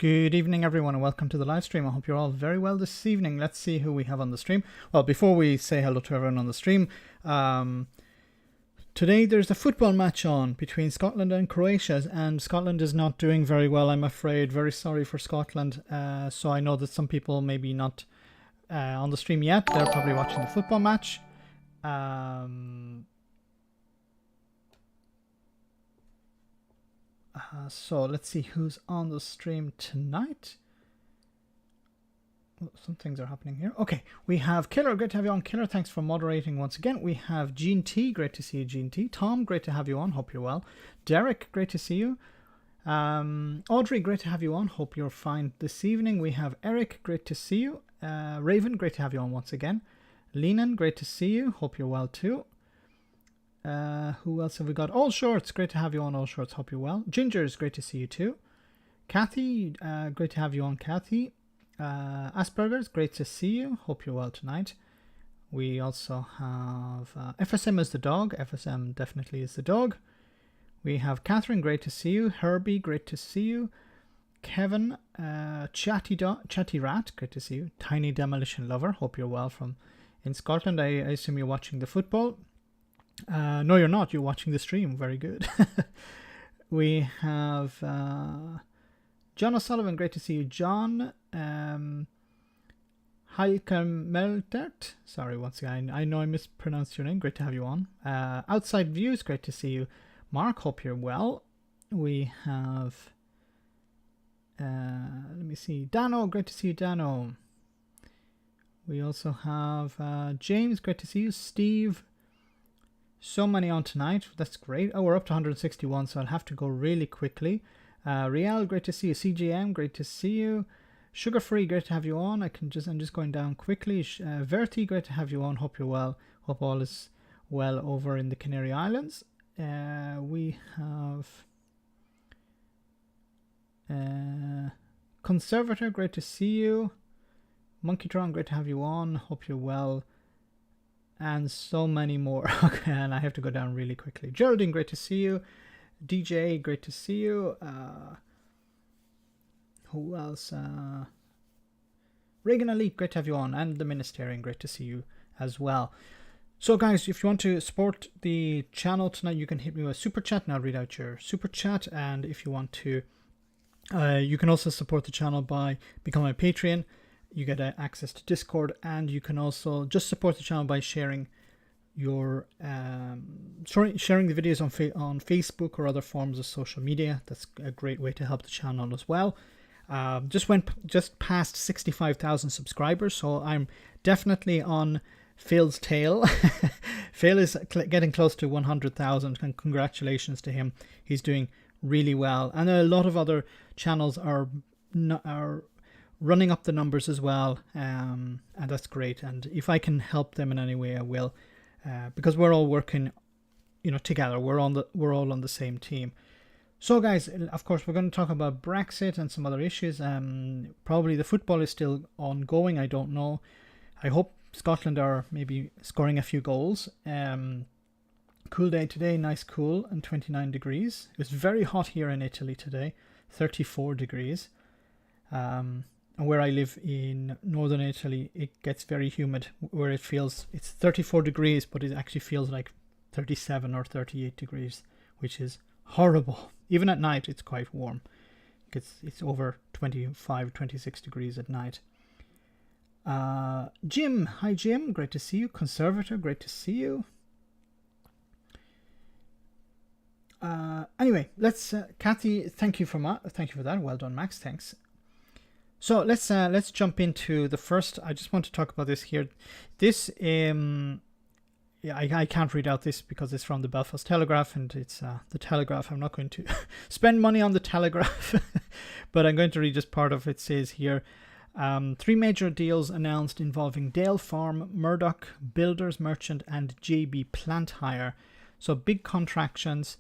Good evening, everyone, and welcome to the live stream. I hope you're all very well this evening. Let's see who we have on the stream. Well, before we say hello to everyone on the stream, today there's a football match on between Scotland and Croatia, and Scotland is not doing very well, I'm afraid. Very sorry for Scotland. So I know that some people maybe not on the stream yet. They're probably watching the football match. So let's see who's on the stream tonight. Oh, some things are happening here. Okay, we have Killer. Great to have you on, Killer. Thanks for moderating once again. We have Gene T. Great to see you, Gene T. Tom, great to have you on. Hope you're well. Derek, great to see you. Audrey, great to have you on. Hope you're fine this evening. We have Eric, great to see you. Raven, great to have you on once again. Lenan, great to see you. Hope you're well too. Who else have we got? All Shorts, great to have you on, All Shorts. Hope you're well. Gingers, great to see you too. Kathy, great to have you on, Kathy. Asperger's, great to see you. Hope you're well tonight. We also have FSM is the dog. FSM definitely is the dog. We have Catherine, great to see you. Herbie, great to see you. Kevin, Chatty Rat, great to see you. Tiny Demolition Lover, hope you're well from in Scotland. I assume you're watching the football. No, you're not. You're watching the stream. Very good. We have John O'Sullivan. Great to see you, John. Heike Meltert. Sorry, once again. I know I mispronounced your name. Great to have you on. Outside Views. Great to see you, Mark. Hope you're well. We have... let me see. Dano. Great to see you, Dano. We also have James. Great to see you. Steve. So many on tonight. That's great. Oh, we're up to 161, so I'll have to go really quickly. Riel, great to see you. CGM, great to see you. Sugar Free, great to have you on. I'm just going down quickly. Verti, great to have you on. Hope you're well. Hope all is well over in the Canary Islands. We have Conservator, great to see you. Monkeytron, great to have you on. Hope you're well. And so many more. Okay, and I have to go down really quickly. Geraldine, great to see you. DJ, great to see you. Who else? Reagan Elite, great to have you on. And the Ministerian, great to see you as well. So guys, if you want to support the channel tonight, you can hit me with a super chat and I'll read out your super chat. And if you want to, you can also support the channel by becoming a Patreon. You get access to Discord, and you can also just support the channel by sharing your sharing the videos on Facebook or other forms of social media. That's a great way to help the channel as well. Just past 65,000 subscribers, so I'm definitely on Phil's tail. Phil is getting close to 100,000, and congratulations to him. He's doing really well, and a lot of other channels are running up the numbers as well, and that's great. And if I can help them in any way, I will, because we're all working, together. We're all on the same team. So, guys, of course, we're going to talk about Brexit and some other issues. Probably the football is still ongoing. I don't know. I hope Scotland are maybe scoring a few goals. Cool day today, nice cool, and 29 degrees. It was very hot here in Italy today, 34 degrees. And where I live in northern Italy, it gets very humid, where it's 34 degrees, but it actually feels like 37 or 38 degrees, which is horrible. Even at night, it's quite warm. It's over 25, 26 degrees at night. Jim, hi Jim, great to see you. Conservator, great to see you. Anyway, let's Kathy, thank you for that. Well done, Max. Thanks. So let's jump into the first. I just want to talk about this here. This I can't read out this because it's from the Belfast Telegraph, and it's the Telegraph. I'm not going to spend money on the Telegraph, but I'm going to read just part of it. It says here, 3 major deals announced involving Dale Farm, Murdoch, Builders Merchant, and JB Plant Hire. So big contractions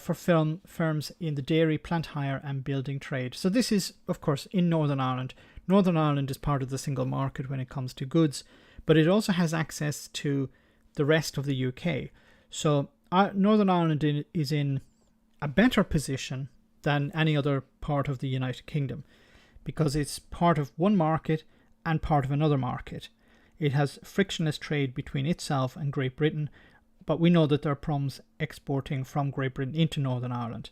for firms in the dairy, plant hire and building trade. So this is, of course, in Northern Ireland. Northern Ireland is part of the single market when it comes to goods, but it also has access to the rest of the UK. So Northern Ireland is in a better position than any other part of the United Kingdom, because it's part of one market and part of another market. It has frictionless trade between itself and Great Britain, but we know that there are problems exporting from Great Britain into Northern Ireland.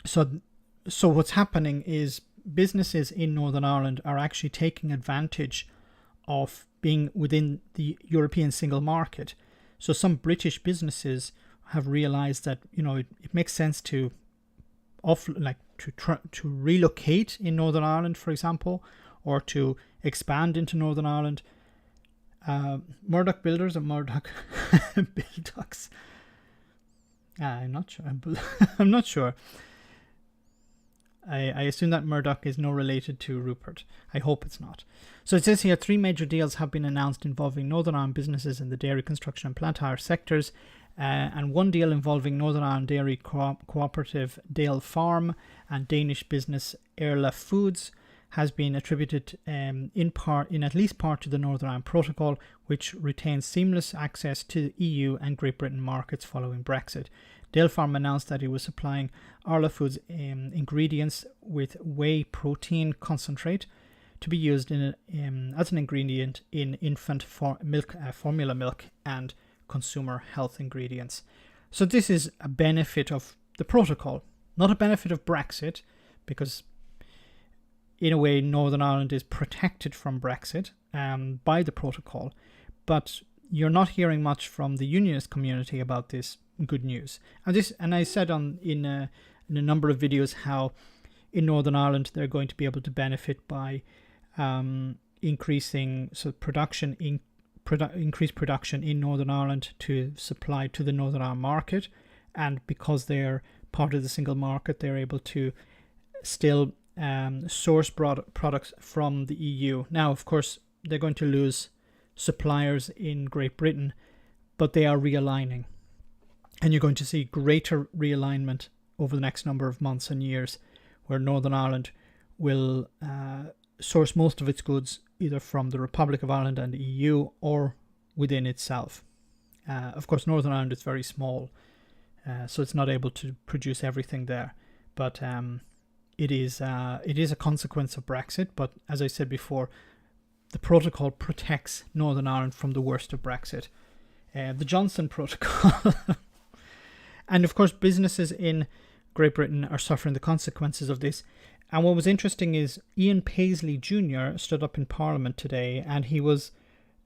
So what's happening is businesses in Northern Ireland are actually taking advantage of being within the European single market. So some British businesses have realized that, you know, it makes sense to to relocate in Northern Ireland, for example, or to expand into Northern Ireland. Murdoch Builders or Murdoch Buildocks? I'm not sure. I'm not sure. I assume that Murdoch is no related to Rupert. I hope it's not. So it says here 3 major deals have been announced involving Northern Ireland businesses in the dairy, construction and plant hire sectors, and 1 deal involving Northern Ireland Dairy Cooperative Dale Farm and Danish business Erla Foods has been attributed in at least part to the Northern Ireland Protocol, which retains seamless access to the EU and Great Britain markets following Brexit. Dale Farm announced that it was supplying Arla Foods ingredients with whey protein concentrate to be used as an ingredient in infant formula milk and consumer health ingredients. So this is a benefit of the protocol, not a benefit of Brexit, because in a way Northern Ireland is protected from Brexit by the protocol, but you're not hearing much from the unionist community about this good news. And I said in a number of videos how in Northern Ireland they're going to be able to benefit by increasing increased production in Northern Ireland to supply to the Northern Ireland market, and because they're part of the single market, they're able to still source products from the EU. Now, of course, they're going to lose suppliers in Great Britain, but they are realigning. And you're going to see greater realignment over the next number of months and years, where Northern Ireland will source most of its goods either from the Republic of Ireland and the EU or within itself. Of course, Northern Ireland is very small, so it's not able to produce everything there. But it is a consequence of Brexit. But as I said before, the protocol protects Northern Ireland from the worst of Brexit. The Johnson Protocol. And of course, businesses in Great Britain are suffering the consequences of this. And what was interesting is Ian Paisley Jr. stood up in Parliament today, and he was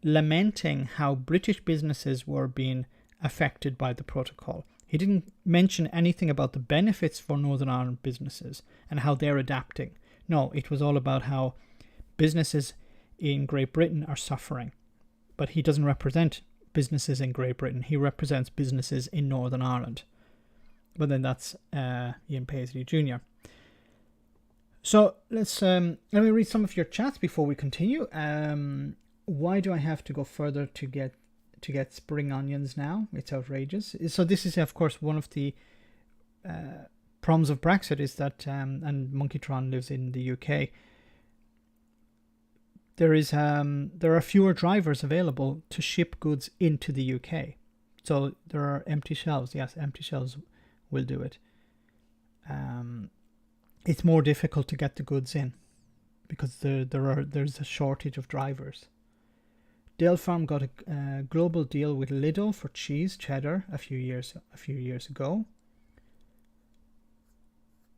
lamenting how British businesses were being affected by the protocol. He didn't mention anything about the benefits for Northern Ireland businesses and how they're adapting. No, it was all about how businesses in Great Britain are suffering. But he doesn't represent businesses in Great Britain. He represents businesses in Northern Ireland. But then that's Ian Paisley Jr. So let me read some of your chats before we continue. Why do I have to go further to get spring onions now? It's outrageous. So this is, of course, one of the problems of Brexit is that, and Monkeytron lives in the UK, there are fewer drivers available to ship goods into the UK. So there are empty shelves. Yes, empty shelves will do it. It's more difficult to get the goods in because there's a shortage of drivers. Dale Farm got a global deal with Lidl for cheese cheddar a few years ago.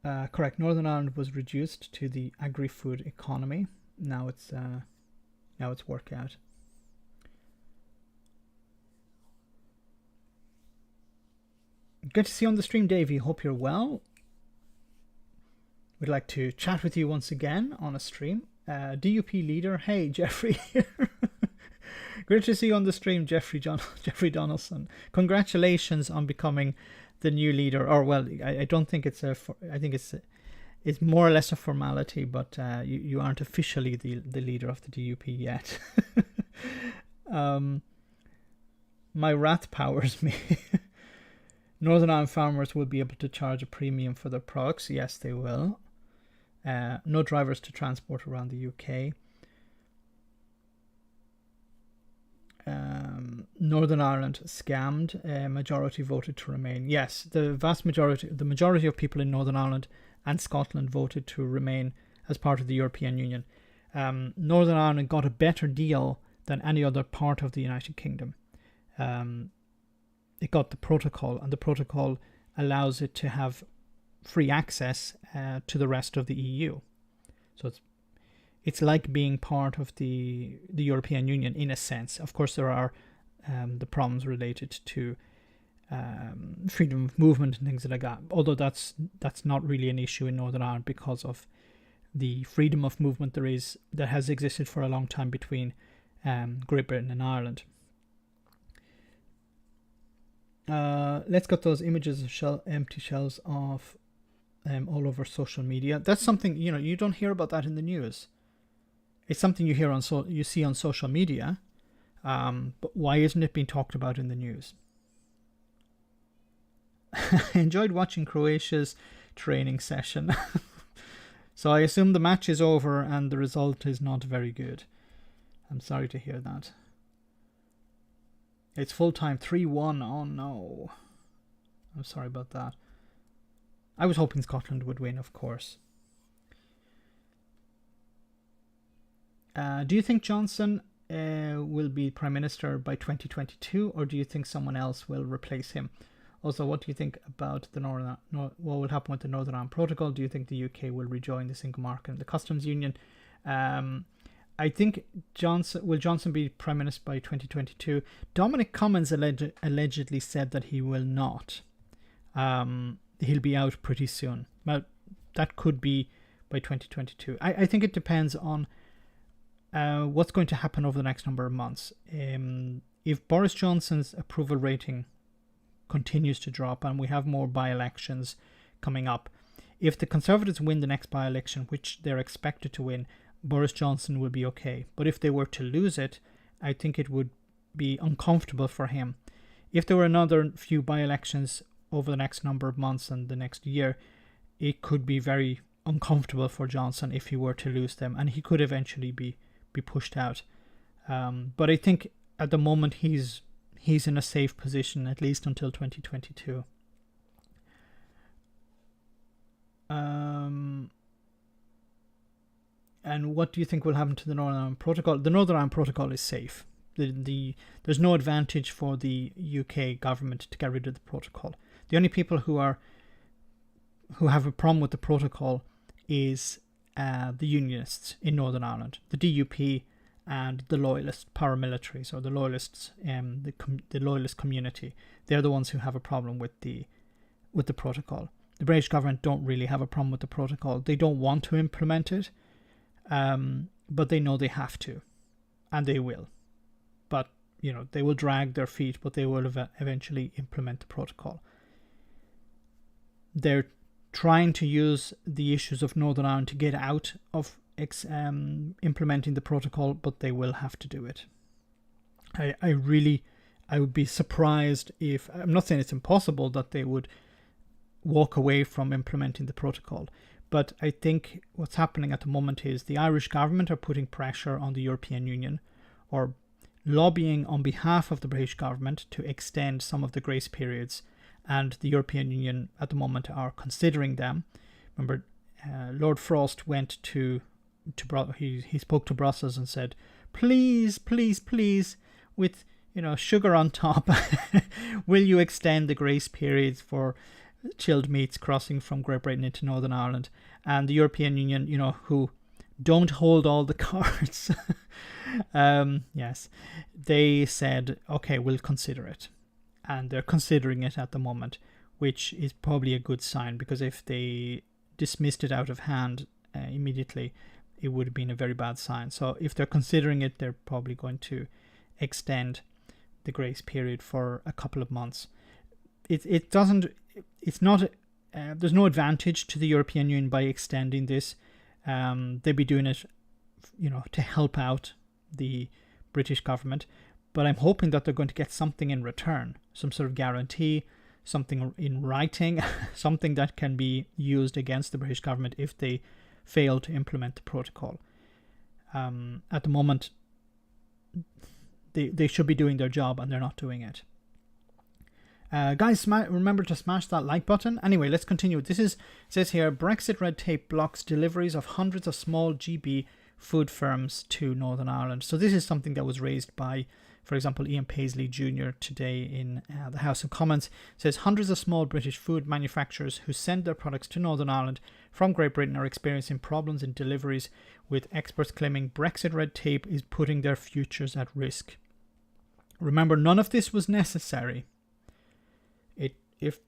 Correct. Northern Ireland was reduced to the agri-food economy. Now it's worked out. Good to see you on the stream, Davey. Hope you're well. We'd like to chat with you once again on a stream. DUP leader, hey Jeffrey. Great to see you on the stream, Jeffrey Donaldson. Congratulations on becoming the new leader. Or well, I don't think it's I think it's more or less a formality, but you aren't officially the leader of the DUP yet. My wrath powers me. Northern Ireland farmers will be able to charge a premium for their products. Yes, they will. No drivers to transport around the UK. Northern Ireland scammed. A majority voted to remain. Yes, the majority of people in Northern Ireland and Scotland voted to remain as part of the European Union. Northern Ireland got a better deal than any other part of the United Kingdom. It got the protocol, and the protocol allows it to have free access to the rest of the EU. So it's like being part of the European Union in a sense. Of course, there are the problems related to freedom of movement and things like that. Although that's not really an issue in Northern Ireland because of the freedom of movement that has existed for a long time between Great Britain and Ireland. Let's get those images of empty shells off all over social media. That's something, you don't hear about that in the news. It's something you hear you see on social media, but why isn't it being talked about in the news? I enjoyed watching Croatia's training session. So I assume the match is over and the result is not very good. I'm sorry to hear that. It's full time 3-1. Oh no. I'm sorry about that. I was hoping Scotland would win, of course. Do you think Johnson will be Prime Minister by 2022, or do you think someone else will replace him? Also, what do you think about what will happen with the Northern Ireland Protocol? Do you think the UK will rejoin the single market and the customs union? I think will Johnson be Prime Minister by 2022? Dominic Cummings allegedly said that he will not. He'll be out pretty soon. Well, that could be by 2022. I think it depends on what's going to happen over the next number of months. If Boris Johnson's approval rating continues to drop and we have more by-elections coming up, if the Conservatives win the next by-election, which they're expected to win, Boris Johnson will be okay. But if they were to lose it, I think it would be uncomfortable for him. If there were another few by-elections over the next number of months and the next year, it could be very uncomfortable for Johnson if he were to lose them, and he could eventually be pushed out. But I think at the moment he's in a safe position, at least until 2022. And what do you think will happen to the Northern Ireland Protocol? The Northern Ireland Protocol is safe. There's no advantage for the UK government to get rid of the protocol. The only people who have a problem with the protocol is the Unionists in Northern Ireland, the DUP and the Loyalist paramilitaries, or the Loyalists, the Loyalist community. They're the ones who have a problem with the protocol. The British government don't really have a problem with the protocol. They don't want to implement it, but they know they have to, and they will. But they will drag their feet, but they will eventually implement the protocol. They're trying to use the issues of Northern Ireland to get out of implementing the protocol, but they will have to do it. I would be surprised if, I'm not saying it's impossible that they would walk away from implementing the protocol, but I think what's happening at the moment is the Irish government are putting pressure on the European Union, or lobbying on behalf of the British government to extend some of the grace periods, and the European Union at the moment are considering them. Remember, Lord Frost went he spoke to Brussels and said, please, with sugar on top, will you extend the grace periods for chilled meats crossing from Great Britain into Northern Ireland? And the European Union, who don't hold all the cards, yes, they said, okay, we'll consider it. And they're considering it at the moment, which is probably a good sign, because if they dismissed it out of hand immediately, it would have been a very bad sign. So if they're considering it, they're probably going to extend the grace period for a couple of months. There's no advantage to the European Union by extending this. They'd be doing it, to help out the British government. But I'm hoping that they're going to get something in return, some sort of guarantee, something in writing, something that can be used against the British government if they fail to implement the protocol. At the moment, they should be doing their job and they're not doing it. Guys, remember to smash that like button. Anyway, let's continue. It says here, Brexit red tape blocks deliveries of hundreds of small GB food firms to Northern Ireland. So this is something that was raised by, for example, Ian Paisley Jr. today in the House of Commons. It says hundreds of small British food manufacturers who send their products to Northern Ireland from Great Britain are experiencing problems in deliveries, with experts claiming Brexit red tape is putting their futures at risk. Remember, none of this was necessary. If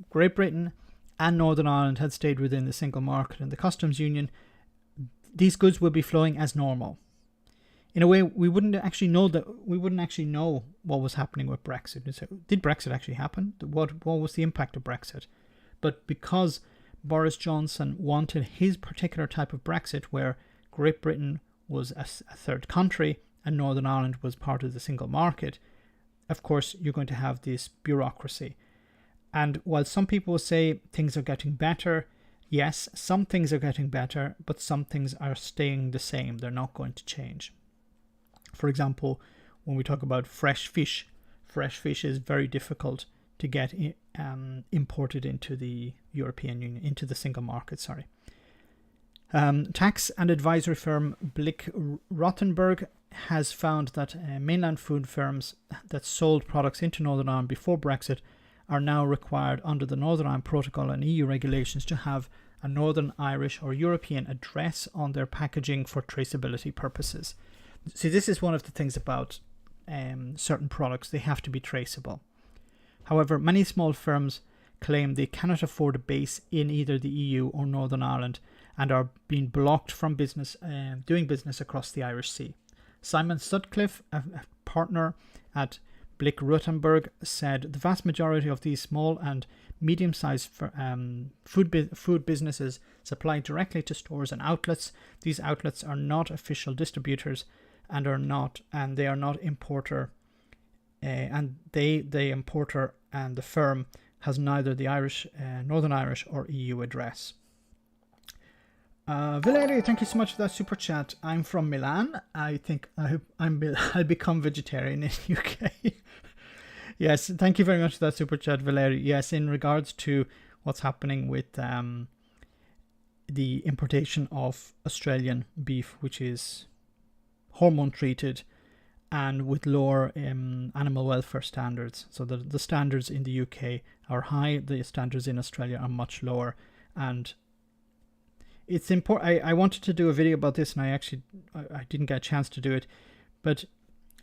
Great Britain and Northern Ireland had stayed within the single market and the customs union, these goods would be flowing as normal. In a way, we wouldn't actually know what was happening with Brexit. So, did Brexit actually happen? What was the impact of Brexit? But because Boris Johnson wanted his particular type of Brexit, where Great Britain was a third country and Northern Ireland was part of the single market, of course, you're going to have this bureaucracy. And while some people will say things are getting better, yes, some things are getting better, but some things are staying the same. They're not going to change. For example, when we talk about fresh fish is very difficult to get imported into the European Union, into the single market, sorry. Tax and advisory firm Blick Rothenberg has found that mainland food firms that sold products into Northern Ireland before Brexit are now required under the Northern Ireland Protocol and EU regulations to have a Northern Irish or European address on their packaging for traceability purposes. See, this is one of the things about certain products. They have to be traceable. However, many small firms claim they cannot afford a base in either the EU or Northern Ireland and are being blocked from doing business across the Irish Sea. Simon Sutcliffe, a partner at Blick Rothenberg, said the vast majority of these small and medium-sized food businesses supply directly to stores and outlets. These outlets are not official distributors and they are not importer. And the importer and the firm has neither the Irish, Northern Irish or EU address. Valerie, thank you so much for that super chat. I'm from Milan. I think I'll become vegetarian in the UK. Yes, thank you very much for that super chat, Valerie. Yes, in regards to what's happening with the importation of Australian beef, which is hormone treated and with lower animal welfare standards. So the standards in the UK are high, the standards in Australia are much lower. And it's important. I wanted to do a video about this, and I didn't get a chance to do it. But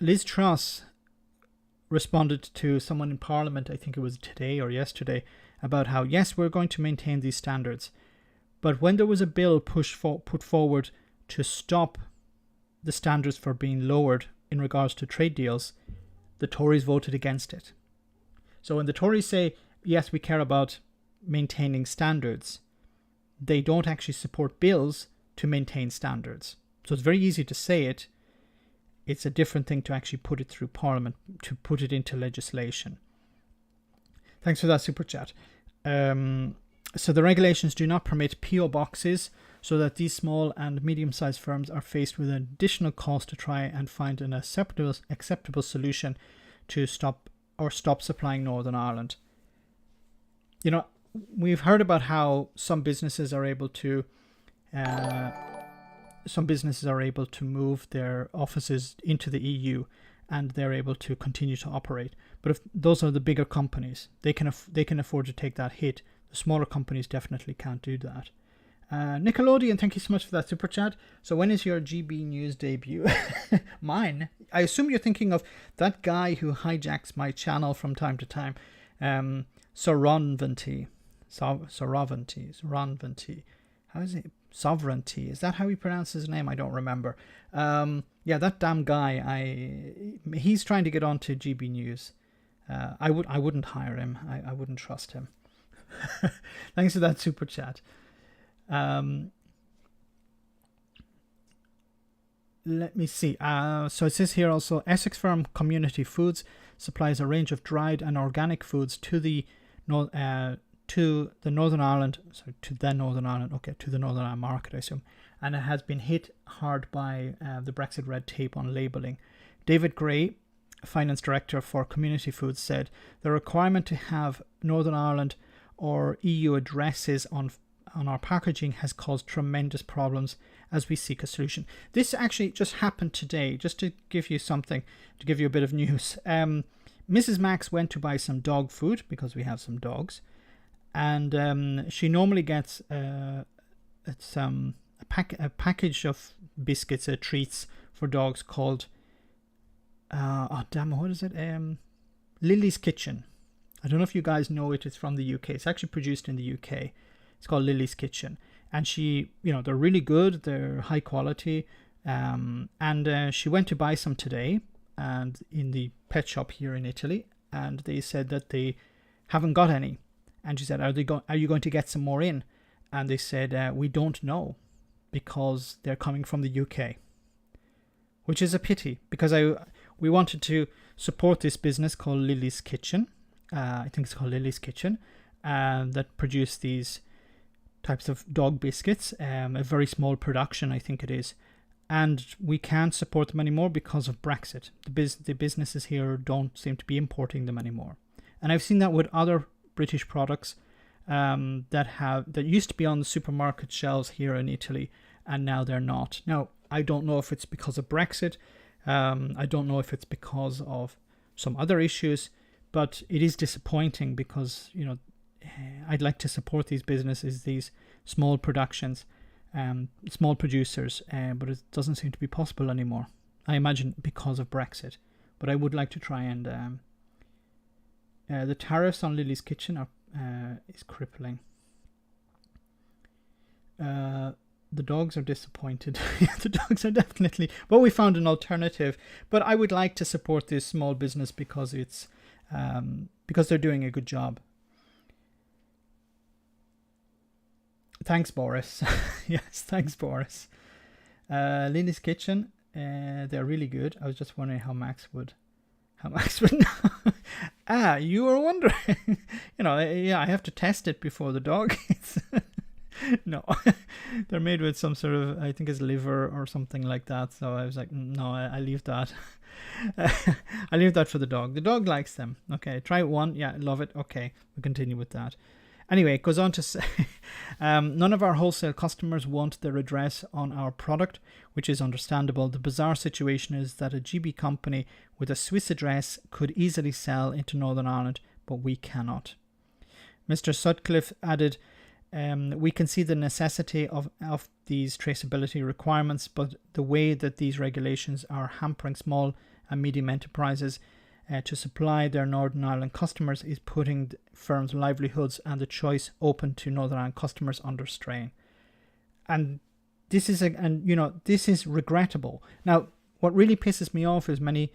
Liz Truss responded to someone in Parliament, I think it was today or yesterday, about how, yes, we're going to maintain these standards. But when there was a bill put forward to stop the standards for being lowered in regards to trade deals, the Tories voted against it. So when the Tories say, yes, we care about maintaining standards, they don't actually support bills to maintain standards. So it's very easy to say it. It's a different thing to actually put it through Parliament, to put it into legislation. Thanks for that super chat. So the regulations do not permit PO boxes, so that these small and medium-sized firms are faced with an additional cost to try and find an acceptable solution to stop supplying Northern Ireland. You know, we've heard about how some businesses are able to move their offices into the EU, and they're able to continue to operate. But if those are the bigger companies, they can afford to take that hit. The smaller companies definitely can't do that. Nickelodeon, thank you so much for that super chat. So when is your GB News debut? Mine? I assume you're thinking of that guy who hijacks my channel from time to time. Sovereignty. How is it? Sovereignty. Is that how he pronounces his name? I don't remember. Yeah, that damn guy. He's trying to get onto GB News. I wouldn't hire him. I wouldn't trust him. Thanks for that super chat. Let me see. So it says here also, Essex firm Community Foods supplies a range of dried and organic foods to the Northern Ireland market, I assume, and it has been hit hard by the Brexit red tape on labelling. David Gray, Finance Director for Community Foods, said the requirement to have Northern Ireland or EU addresses on our packaging has caused tremendous problems as we seek a solution. This actually just happened today, just to give you something, to give you a bit of news. Mrs. Max went to buy some dog food because we have some dogs, and she normally gets a package of biscuits, treats for dogs called what is it? Lily's Kitchen. I don't know if you guys know it. It's from the UK. It's actually produced in the UK. It's called Lily's Kitchen, and they're really good. They're high quality, and she went to buy some today, and in the pet shop here in Italy, and they said that they haven't got any, and she said, "Are you going to get some more in?" And they said, "We don't know, because they're coming from the UK," which is a pity, because we wanted to support this business called Lily's Kitchen. I think it's called Lily's Kitchen, that produce these types of dog biscuits, a very small production, I think it is, and we can't support them anymore because of Brexit. The businesses here don't seem to be importing them anymore, and I've seen that with other British products that used to be on the supermarket shelves here in Italy, and now they're not. Now, I don't know if it's because of Brexit. I don't know if it's because of some other issues, but it is disappointing because, I'd like to support these businesses, these small productions, small producers, but it doesn't seem to be possible anymore. I imagine because of Brexit, but I would like to try and the tariffs on Lily's Kitchen is crippling. The dogs are disappointed. The dogs are definitely... Well, we found an alternative, but I would like to support this small business because it's because they're doing a good job. Thanks, Boris. Yes, thanks, Boris. Lily's Kitchen, they're really good. I was just wondering how Max would know. You were wondering. I have to test it before the dog eats. No, they're made with some sort of, I think it's liver or something like that. So I was like, no, I leave that. I leave that for the dog. The dog likes them. Okay, try it one. Yeah, love it. Okay, we'll continue with that. Anyway, it goes on to say, none of our wholesale customers want their address on our product, which is understandable. The bizarre situation is that a GB company with a Swiss address could easily sell into Northern Ireland, but we cannot. Mr. Sutcliffe added, we can see the necessity of these traceability requirements, but the way that these regulations are hampering small and medium enterprises to supply their Northern Ireland customers is putting firms' livelihoods and the choice open to Northern Ireland customers under strain. And this is regrettable. Now, what really pisses me off is many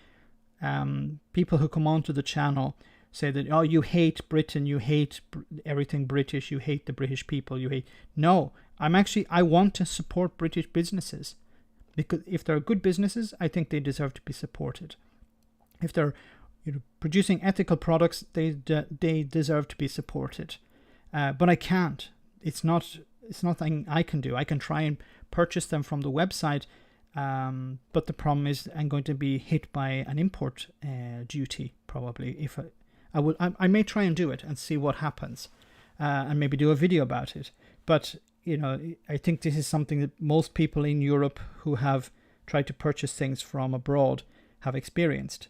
people who come onto the channel say that, oh, you hate Britain, you hate everything British, you hate the British people, you hate... No, I want to support British businesses, because if they're good businesses, I think they deserve to be supported. If they're producing ethical products, they deserve to be supported. But I can't. It's not something I can do. I can try and purchase them from the website, but the problem is I'm going to be hit by an import duty probably. If I may try and do it and see what happens, and maybe do a video about it. But I think this is something that most people in Europe who have tried to purchase things from abroad have experienced.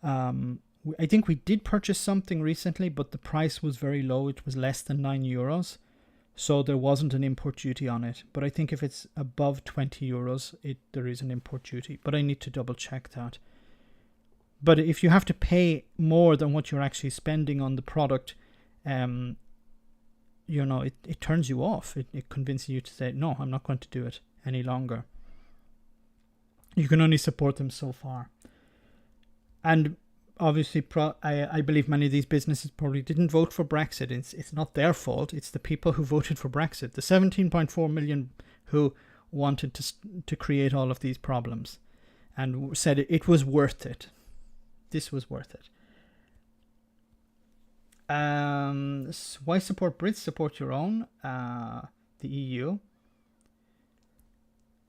I think we did purchase something recently, but the price was very low. It was less than €9, so there wasn't an import duty on it. But I think if it's above €20, there is an import duty. But I need to double check that. But if you have to pay more than what you're actually spending on the product, it turns you off. It convinces you to say, no, I'm not going to do it any longer. You can only support them so far. And obviously, I believe many of these businesses probably didn't vote for Brexit. It's not their fault. It's the people who voted for Brexit, the 17.4 million who wanted to create all of these problems and said it was worth it. This was worth it. Why support Brits? Support your own, the EU.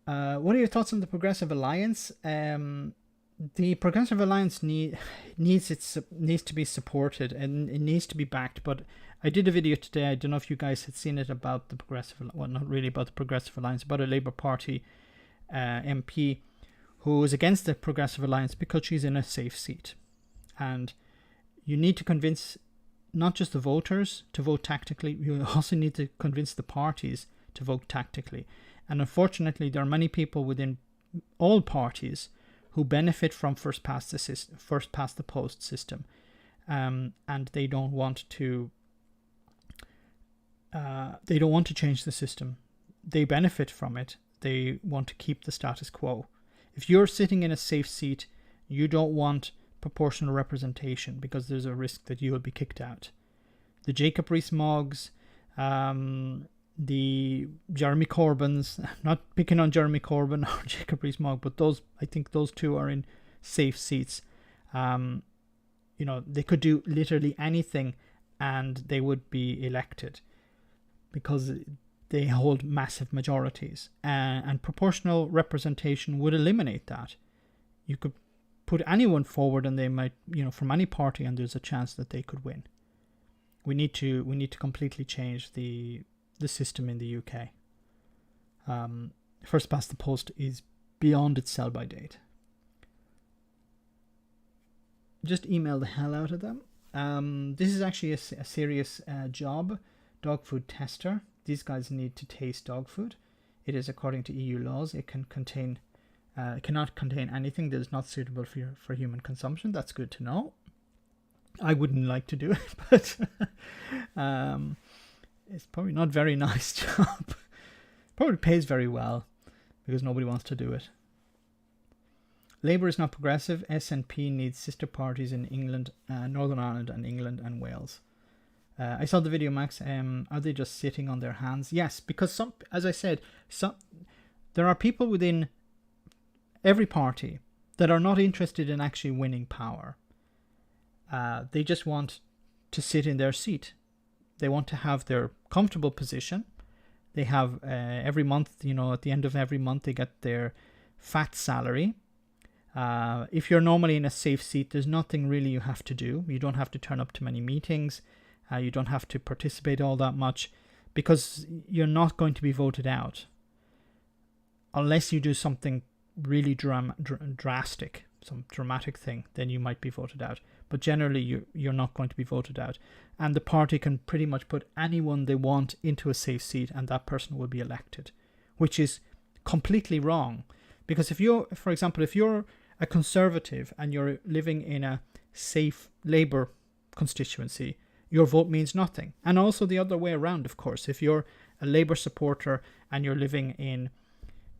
What are your thoughts on the Progressive Alliance? the Progressive Alliance needs to be supported, and it needs to be backed. But I did a video today. I don't know if you guys had seen it, about the not really about the Progressive Alliance, but a Labour Party MP who is against the Progressive Alliance because she's in a safe seat, and you need to convince not just the voters to vote tactically. You also need to convince the parties to vote tactically. And unfortunately, there are many people within all parties who benefit from first past the post system, and they don't want to change the system. They benefit from it. They want to keep the status quo. If you're sitting in a safe seat, you don't want proportional representation because there's a risk that you will be kicked out. The Jacob Rees-Moggs, the Jeremy Corbyns, not picking on Jeremy Corbyn or Jacob Rees-Mogg, but I think those two are in safe seats. They could do literally anything and they would be elected because they hold massive majorities, and proportional representation would eliminate that. You could put anyone forward and they might, from any party, and there's a chance that they could win. We need to completely change the system in the UK. First past the post is beyond its sell-by date. Just email the hell out of them. This is actually a serious job. Dog food tester. These guys need to taste dog food. It is, according to EU laws, it cannot contain anything that is not suitable for human consumption. That's good to know. I wouldn't like to do it, but it's probably not a very nice job. Probably pays very well because nobody wants to do it. Labour is not progressive. SNP needs sister parties in England, Northern Ireland and England and Wales. I saw the video, Max. Are they just sitting on their hands? Yes, because as I said, there are people within every party that are not interested in actually winning power. They just want to sit in their seat. They want to have their comfortable position. They have every month, at the end of every month, they get their fat salary. If you're normally in a safe seat, there's nothing really you have to do. You don't have to turn up to many meetings. You don't have to participate all that much because you're not going to be voted out unless you do something really drastic, some dramatic thing, then you might be voted out. But generally, you're not going to be voted out. And the party can pretty much put anyone they want into a safe seat and that person will be elected, which is completely wrong. Because for example, if you're a Conservative and you're living in a safe Labour constituency, your vote means nothing. And also the other way around, of course. If you're a Labour supporter and you're living in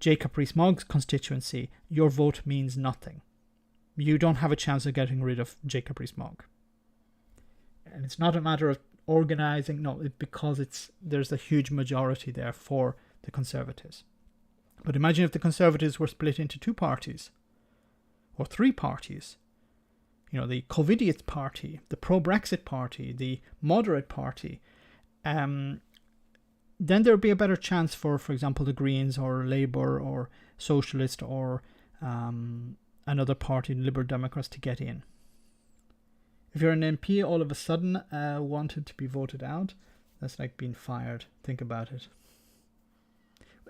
Jacob Rees-Mogg's constituency, your vote means nothing. You don't have a chance of getting rid of Jacob Rees-Mogg. And it's not a matter of organising, because there's a huge majority there for the Conservatives. But imagine if the Conservatives were split into two parties or three parties. The COVIDiot party, the pro-Brexit party, the moderate party. Then there would be a better chance for example, the Greens or Labour or Socialist or another party, Liberal Democrats, to get in. If you're an MP, all of a sudden wanted to be voted out, that's like being fired. Think about it.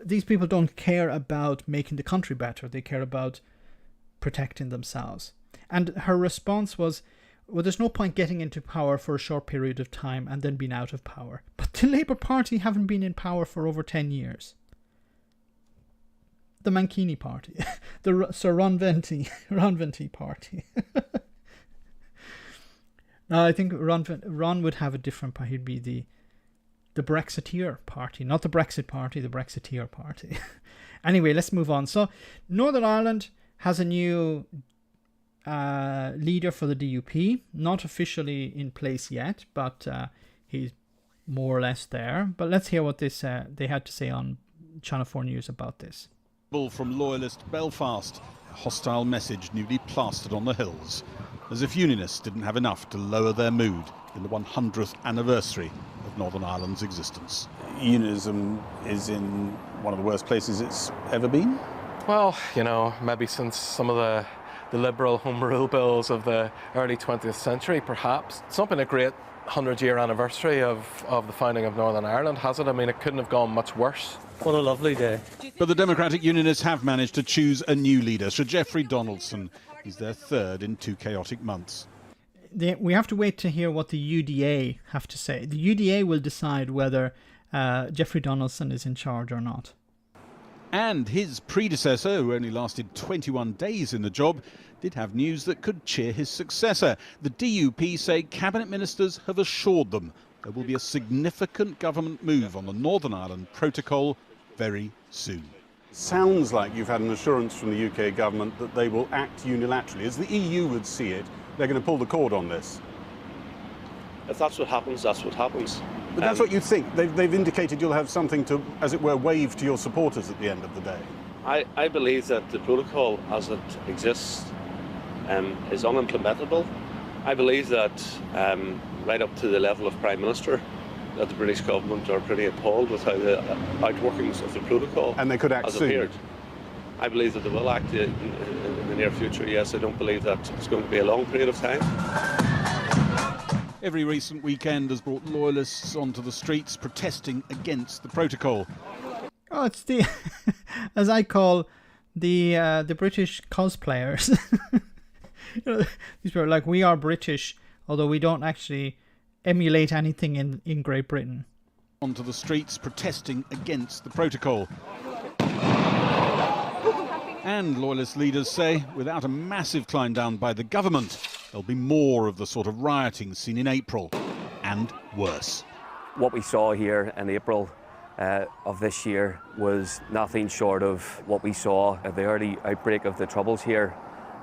These people don't care about making the country better. They care about protecting themselves. And her response was, well, there's no point getting into power for a short period of time and then being out of power. But the Labour Party haven't been in power for over 10 years. The Mancini Party. The Sir Ron Venti Party. No, I think Ron would have a different party. He'd be the Brexiteer Party. Not the Brexit Party, the Brexiteer Party. Anyway, let's move on. So, Northern Ireland has a new leader for the DUP, not officially in place yet, but he's more or less there. But let's hear what they had to say on Channel 4 News about this. From loyalist Belfast, a hostile message newly plastered on the hills, as if Unionists didn't have enough to lower their mood in the 100th anniversary of Northern Ireland's existence. Unionism is in one of the worst places it's ever been? Well, maybe since some of the the liberal home rule bills of the early 20th century, perhaps. It's not been a great 100-year anniversary of the founding of Northern Ireland, has it? I mean, it couldn't have gone much worse. What a lovely day. But the Democratic Unionists have managed to choose a new leader, Sir Geoffrey Donaldson. He's their third in 2 chaotic months. We have to wait to hear what the UDA have to say. The UDA will decide whether Geoffrey Donaldson is in charge or not. And his predecessor, who only lasted 21 days in the job, did have news that could cheer his successor. The DUP say cabinet ministers have assured them there will be a significant government move on the Northern Ireland Protocol very soon. Sounds like you've had an assurance from the UK government that they will act unilaterally. As the EU would see it, they're going to pull the cord on this. If that's what happens, that's what happens. But that's what you think. They've indicated you'll have something to, as it were, wave to your supporters at the end of the day. I believe that the protocol as it exists is unimplementable. I believe that right up to the level of Prime Minister, that the British government are pretty appalled with how the outworkings of the protocol and they could act has soon. appeared. I believe that they will act in the near future, yes. I don't believe that it's going to be a long period of time. Every recent weekend has brought loyalists onto the streets protesting against the protocol. Oh, it's the, as I call the British cosplayers. You know, these people are like, we are British, although we don't actually emulate anything in Great Britain. Onto the streets protesting against the protocol. And loyalist leaders say without a massive climb down by the government, there'll be more of the sort of rioting seen in April, and worse. What we saw here in April of this year was nothing short of what we saw at the early outbreak of the Troubles here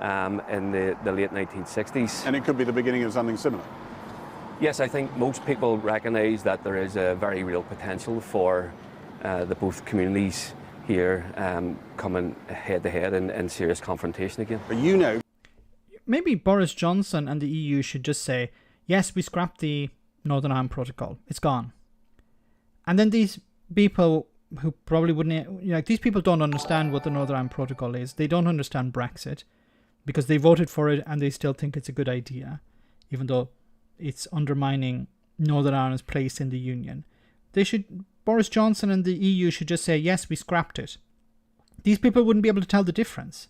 in the late 1960s. And it could be the beginning of something similar. Yes, I think most people recognise that there is a very real potential for the both communities here coming head to head in serious confrontation again. But you know, maybe Boris Johnson and the EU should just say, yes, we scrapped the Northern Ireland Protocol. It's gone. And then these people who probably wouldn't, like, these people don't understand what the Northern Ireland Protocol is. They don't understand Brexit because they voted for it and they still think it's a good idea, even though it's undermining Northern Ireland's place in the Union. Boris Johnson and the EU should just say, yes, we scrapped it. These people wouldn't be able to tell the difference.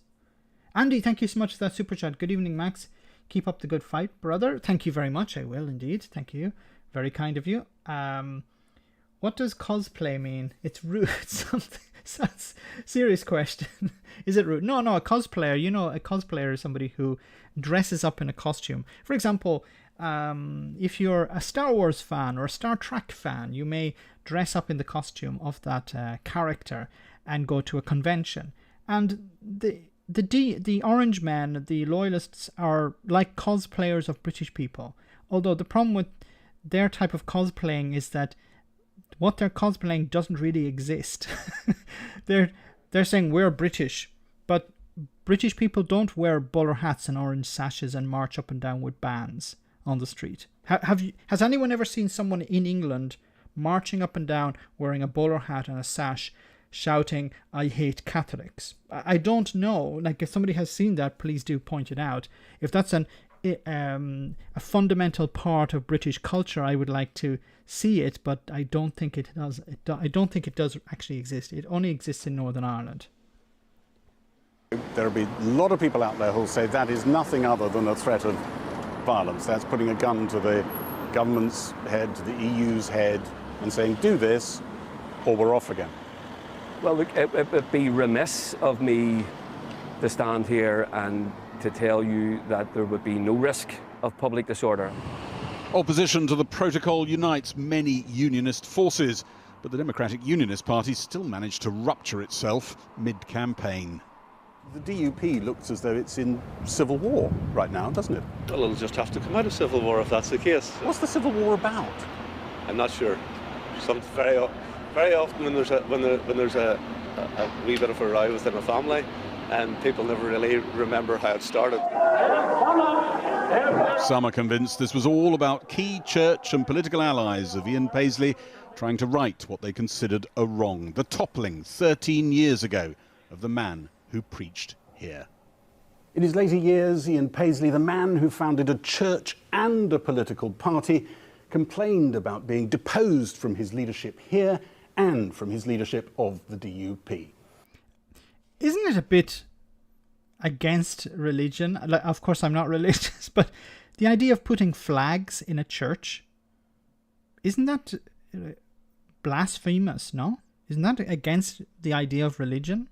Andy, thank you so much for that super chat. Good evening, Max. Keep up the good fight, brother. Thank you very much. I will indeed. Thank you. Very kind of you. What does cosplay mean? It's rude. Something. That's a serious question. Is it rude? No, a cosplayer. You know, a cosplayer is somebody who dresses up in a costume. For example, if you're a Star Wars fan or a Star Trek fan, you may dress up in the costume of that character and go to a convention. And the Orange Men, the loyalists, are like cosplayers of British people. Although the problem with their type of cosplaying is that what they're cosplaying doesn't really exist. They're saying we're British, but British people don't wear bowler hats and orange sashes and march up and down with bands on the street. Has anyone ever seen someone in England marching up and down wearing a bowler hat and a sash, shouting, "I hate Catholics"? I don't know. Like, if somebody has seen that, please do point it out. If that's a fundamental part of British culture, I would like to see it, but I don't think it does. I don't think it does actually exist. It only exists in Northern Ireland. there'll be a lot of people out there who'll say that is nothing other than a threat of violence. That's putting a gun to the government's head, to the EU's head, and saying, do this, or we're off again. Well, look, it would be remiss of me to stand here and to tell you that there would be no risk of public disorder. Opposition to the protocol unites many unionist forces, but the Democratic Unionist Party still managed to rupture itself mid-campaign. The DUP looks as though it's in civil war right now, doesn't it? Well, it'll just have to come out of civil war if that's the case. What's the civil war about? I'm not sure. Very often when there's a wee bit of a row within a family, and people never really remember how it started. Some are convinced this was all about key church and political allies of Ian Paisley trying to right what they considered a wrong, the toppling 13 years ago of the man who preached here. In his later years, Ian Paisley, the man who founded a church and a political party, complained about being deposed from his leadership here and from his leadership of the DUP. Isn't it a bit against religion? Like, of course, I'm not religious, but the idea of putting flags in a church, isn't that blasphemous, no? Isn't that against the idea of religion?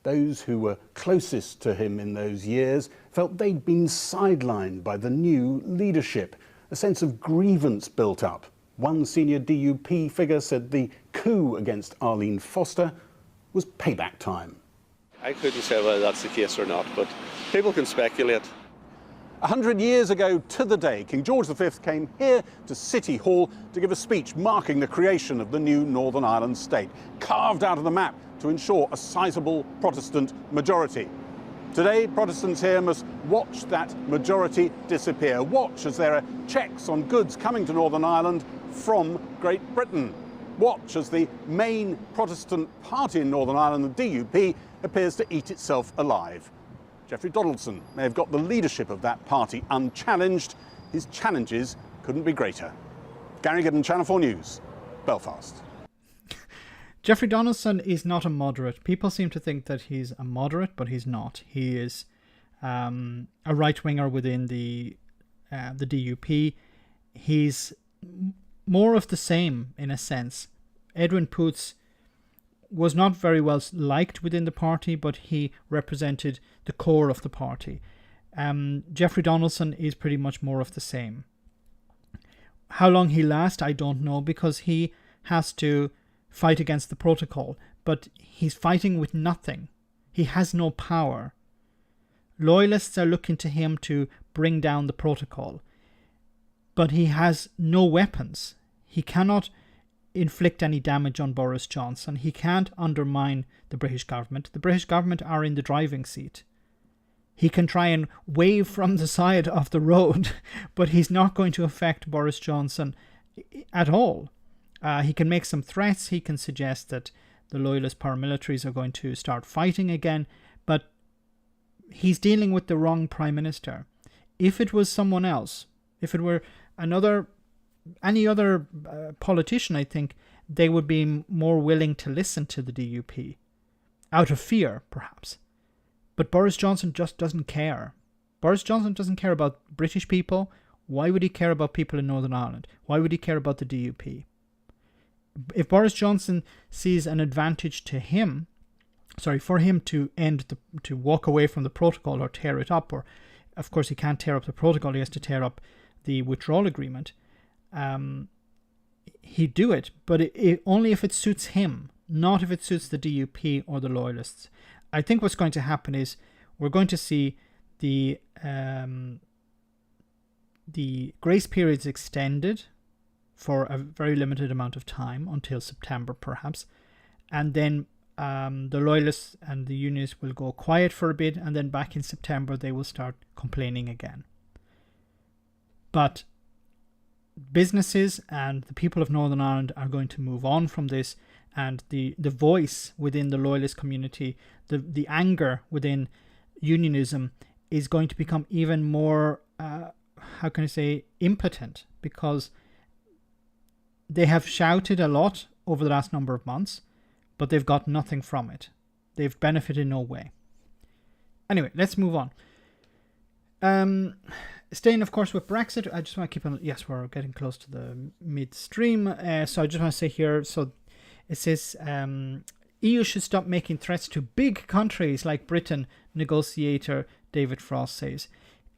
Those who were closest to him in those years felt they'd been sidelined by the new leadership. A sense of grievance built up. One senior DUP figure said the coup against Arlene Foster was payback time. I couldn't say whether that's the case or not, but people can speculate. 100 years ago to the day, King George V came here to City Hall to give a speech marking the creation of the new Northern Ireland state, carved out of the map to ensure a sizable Protestant majority. Today, Protestants here must watch that majority disappear. Watch as there are checks on goods coming to Northern Ireland from Great Britain. Watch as the main Protestant party in Northern Ireland, the DUP, appears to eat itself alive. Geoffrey Donaldson may have got the leadership of that party unchallenged. His challenges couldn't be greater. Gary Giddon, Channel 4 News, Belfast. Geoffrey Donaldson is not a moderate. People seem to think that he's a moderate, but he's not. He is a right-winger within the DUP. He's more of the same, in a sense. Edwin Poots was not very well liked within the party, but he represented the core of the party. Geoffrey Donaldson is pretty much more of the same. How long he lasts, I don't know, because he has to fight against the protocol, but he's fighting with nothing. He has no power. Loyalists are looking to him to bring down the protocol, but he has no weapons. He cannot inflict any damage on Boris Johnson. He can't undermine the British government. The British government are in the driving seat. He can try and wave from the side of the road, but he's not going to affect Boris Johnson at all. He can make some threats. He can suggest that the loyalist paramilitaries are going to start fighting again, but he's dealing with the wrong prime minister. If it was someone else, if it were any other politician, I think they would be more willing to listen to the DUP, out of fear, perhaps. But Boris Johnson just doesn't care. Boris Johnson doesn't care about British people. Why would he care about people in Northern Ireland? Why would he care about the DUP? If Boris Johnson sees an advantage to him, for him to to walk away from the protocol or tear it up, or of course he can't tear up the protocol, he has to tear up the withdrawal agreement, he'd do it, but only if it suits him, not if it suits the DUP or the loyalists. I think what's going to happen is we're going to see the grace periods extended for a very limited amount of time, until September perhaps, and then the loyalists and the unionists will go quiet for a bit, and then back in September they will start complaining again. But businesses and the people of Northern Ireland are going to move on from this, and the voice within the loyalist community, the anger within unionism is going to become even more, impotent, because they have shouted a lot over the last number of months, but they've got nothing from it. They've benefited in no way. Anyway, let's move on. Staying, of course, with Brexit, I just want to keep on... Yes, we're getting close to the midstream. So I just want to say here, so it says, EU should stop making threats to big countries like Britain, negotiator David Frost says.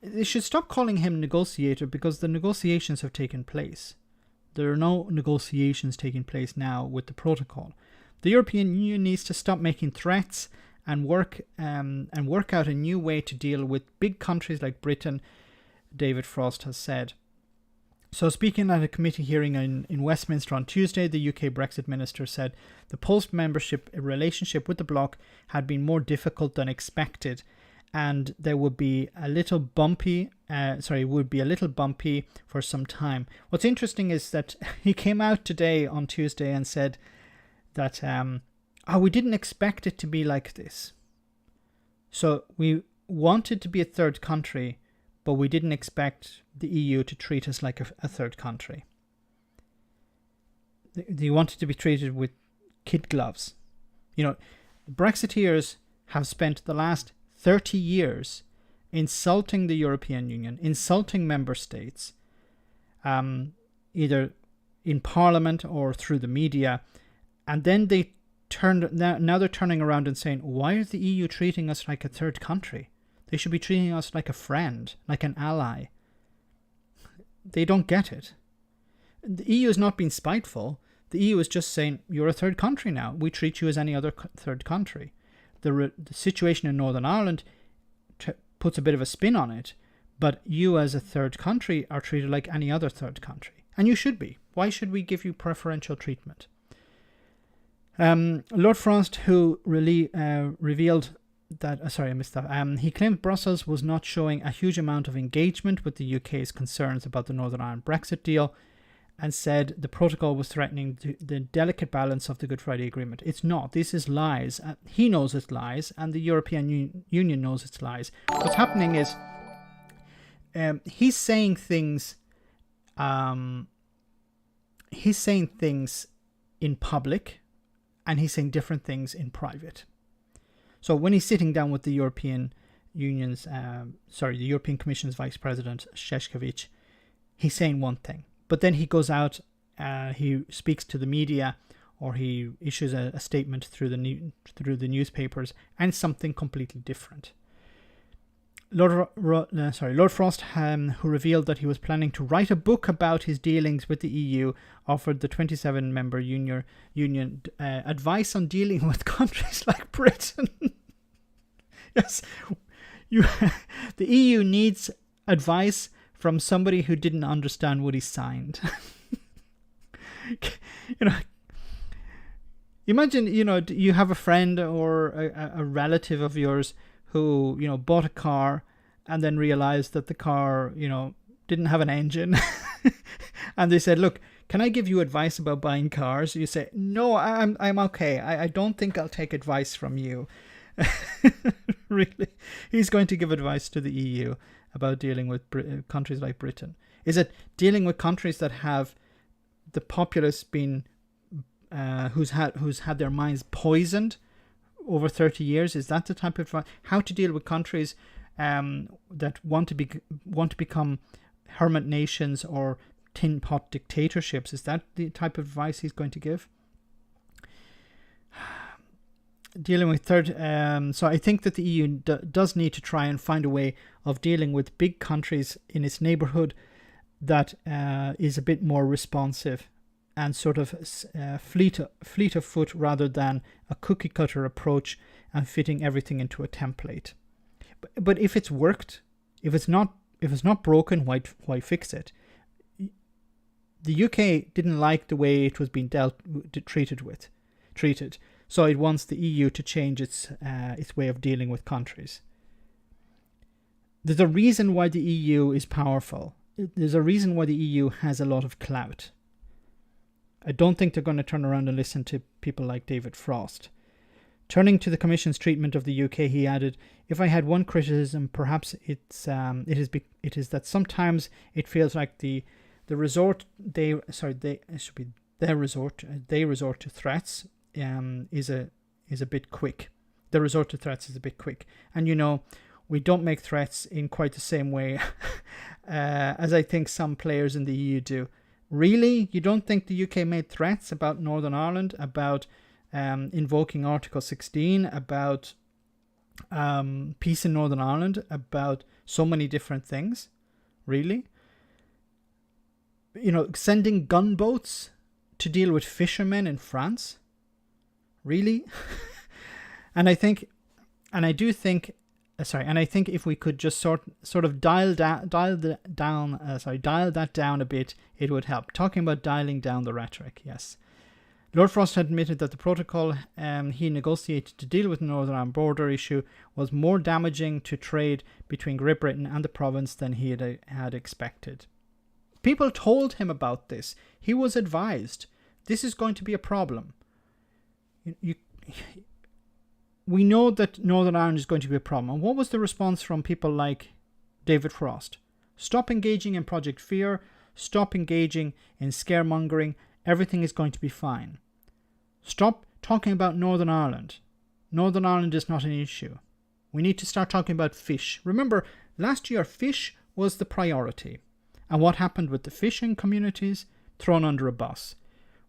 They should stop calling him negotiator, because the negotiations have taken place. There are no negotiations taking place now with the protocol. The European Union needs to stop making threats and work out a new way to deal with big countries like Britain, David Frost has said. So speaking at a committee hearing in Westminster on Tuesday, the UK Brexit minister said the post-membership relationship with the bloc had been more difficult than expected, and there would be a little bumpy for some time. What's interesting is that he came out today on Tuesday and said that we didn't expect it to be like this. So we wanted to be a third country, but we didn't expect the EU to treat us like a third country. They wanted to be treated with kid gloves. You know, Brexiteers have spent the last 30 years insulting the European Union, insulting member states, either in Parliament or through the media, and then now they're turning around and saying, why is the EU treating us like a third country? They should be treating us like a friend, like an ally. They don't get it. The EU is not being spiteful. The EU is just saying, you're a third country now. We treat you as any other third country. The situation in Northern Ireland puts a bit of a spin on it, but you as a third country are treated like any other third country. And you should be. Why should we give you preferential treatment? Lord Frost, who revealed that... sorry, I missed that. He claimed Brussels was not showing a huge amount of engagement with the UK's concerns about the Northern Ireland Brexit deal, and said the protocol was threatening the delicate balance of the Good Friday Agreement. It's not. This is lies. He knows it's lies, and the European Union knows it's lies. What's happening is he's saying things. He's saying things in public, and he's saying different things in private. So when he's sitting down with the European Commission's Vice President Šefčovič, he's saying one thing. But then he goes out, he speaks to the media, or he issues a statement through the newspapers, and something completely different. Lord Frost, who revealed that he was planning to write a book about his dealings with the EU, offered the 27-member union advice on dealing with countries like Britain. Yes, the EU needs advice from somebody who didn't understand what he signed. Imagine, you have a friend or a relative of yours who, bought a car and then realized that the car, didn't have an engine. And they said, look, can I give you advice about buying cars? You say, no, I'm okay. I don't think I'll take advice from you. Really? He's going to give advice to the EU about dealing with countries like Britain. Is it dealing with countries that have the populace been who's had their minds poisoned over 30 years? Is that the type of how to deal with countries that want to become hermit nations or tin pot dictatorships? Is that the type of advice he's going to give? Dealing with so I think that the EU does need to try and find a way of dealing with big countries in its neighbourhood that is a bit more responsive and sort of fleet of foot rather than a cookie cutter approach and fitting everything into a template. But if it's worked, if it's not broken, why fix it? The UK didn't like the way it was being treated. So it wants the EU to change its way of dealing with countries. There's a reason why the EU is powerful. There's a reason why the EU has a lot of clout. I don't think they're going to turn around and listen to people like David Frost. Turning to the Commission's treatment of the UK, he added, "If I had one criticism, perhaps it is that sometimes it feels like they resort to threats." Is a bit quick. The resort to threats is a bit quick. And we don't make threats in quite the same way as I think some players in the EU do. Really? You don't think the UK made threats about Northern Ireland, about invoking Article 16, about peace in Northern Ireland, about so many different things? Really? Sending gunboats to deal with fishermen in France? Really? And I think if we could just sort of dial that down a bit, it would help. Talking about dialing down the rhetoric, yes. Lord Frost admitted that the protocol he negotiated to deal with the Northern Ireland border issue was more damaging to trade between Great Britain and the province than he had expected. People told him about this. He was advised. This is going to be a problem. we know that Northern Ireland is going to be a problem. And what was the response from people like David Frost? Stop engaging in Project Fear. Stop engaging in scaremongering. Everything is going to be fine. Stop talking about Northern Ireland. Northern Ireland is not an issue. We need to start talking about fish. Remember, last year fish was the priority. And what happened with the fishing communities? Thrown under a bus.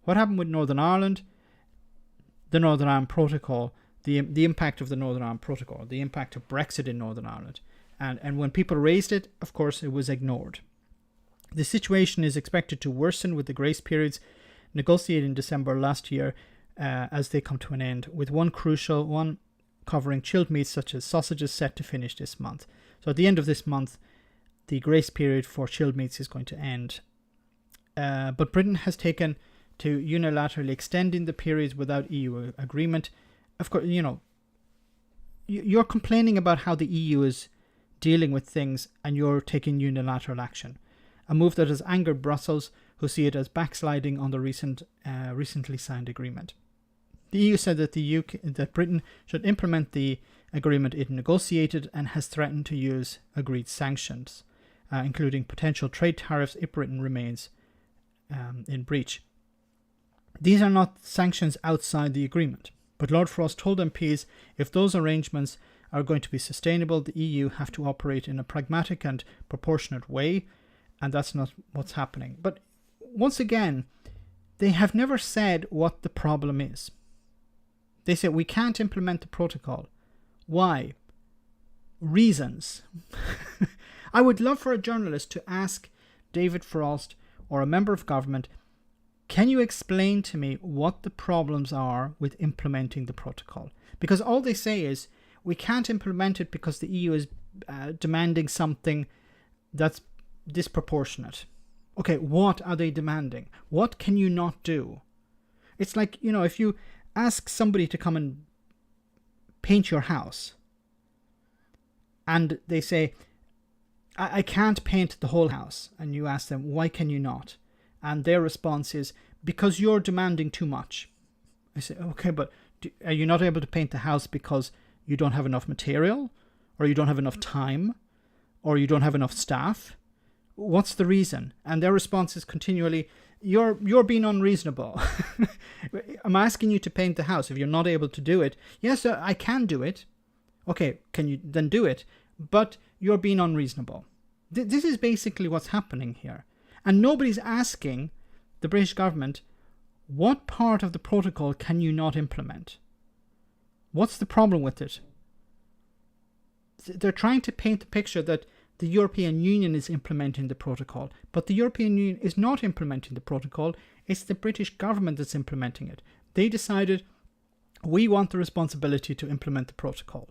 What happened with Northern Ireland? The Northern Ireland Protocol, the impact of the Northern Ireland Protocol, the impact of Brexit in Northern Ireland. And when people raised it, of course, it was ignored. The situation is expected to worsen with the grace periods negotiated in December last year as they come to an end, with one crucial one covering chilled meats such as sausages set to finish this month. So at the end of this month, the grace period for chilled meats is going to end. But Britain has taken to unilaterally extending the periods without EU agreement. Of course, you're complaining about how the EU is dealing with things and you're taking unilateral action. A move that has angered Brussels, who see it as backsliding on the recently signed agreement. The EU said that that Britain should implement the agreement it negotiated and has threatened to use agreed sanctions, including potential trade tariffs if Britain remains in breach. These are not sanctions outside the agreement, but Lord Frost told MPs if those arrangements are going to be sustainable, the EU have to operate in a pragmatic and proportionate way, and that's not what's happening. But once again, they have never said what the problem is. They said we can't implement the protocol. Why? Reasons. I would love for a journalist to ask David Frost or a member of government, can you explain to me what the problems are with implementing the protocol? Because all they say is, we can't implement it because the EU is demanding something that's disproportionate. Okay, what are they demanding? What can you not do? It's like, if you ask somebody to come and paint your house and they say, I can't paint the whole house. And you ask them, why can you not? And their response is, because you're demanding too much. I say, okay, but are you not able to paint the house because you don't have enough material? Or you don't have enough time? Or you don't have enough staff? What's the reason? And their response is continually, you're being unreasonable. I'm asking you to paint the house. If you're not able to do it, yes, I can do it. Okay, can you then do it? But you're being unreasonable. This is basically what's happening here. And nobody's asking the British government, what part of the protocol can you not implement? What's the problem with it? They're trying to paint the picture that the European Union is implementing the protocol, but the European Union is not implementing the protocol. It's the British government that's implementing it. They decided, we want the responsibility to implement the protocol.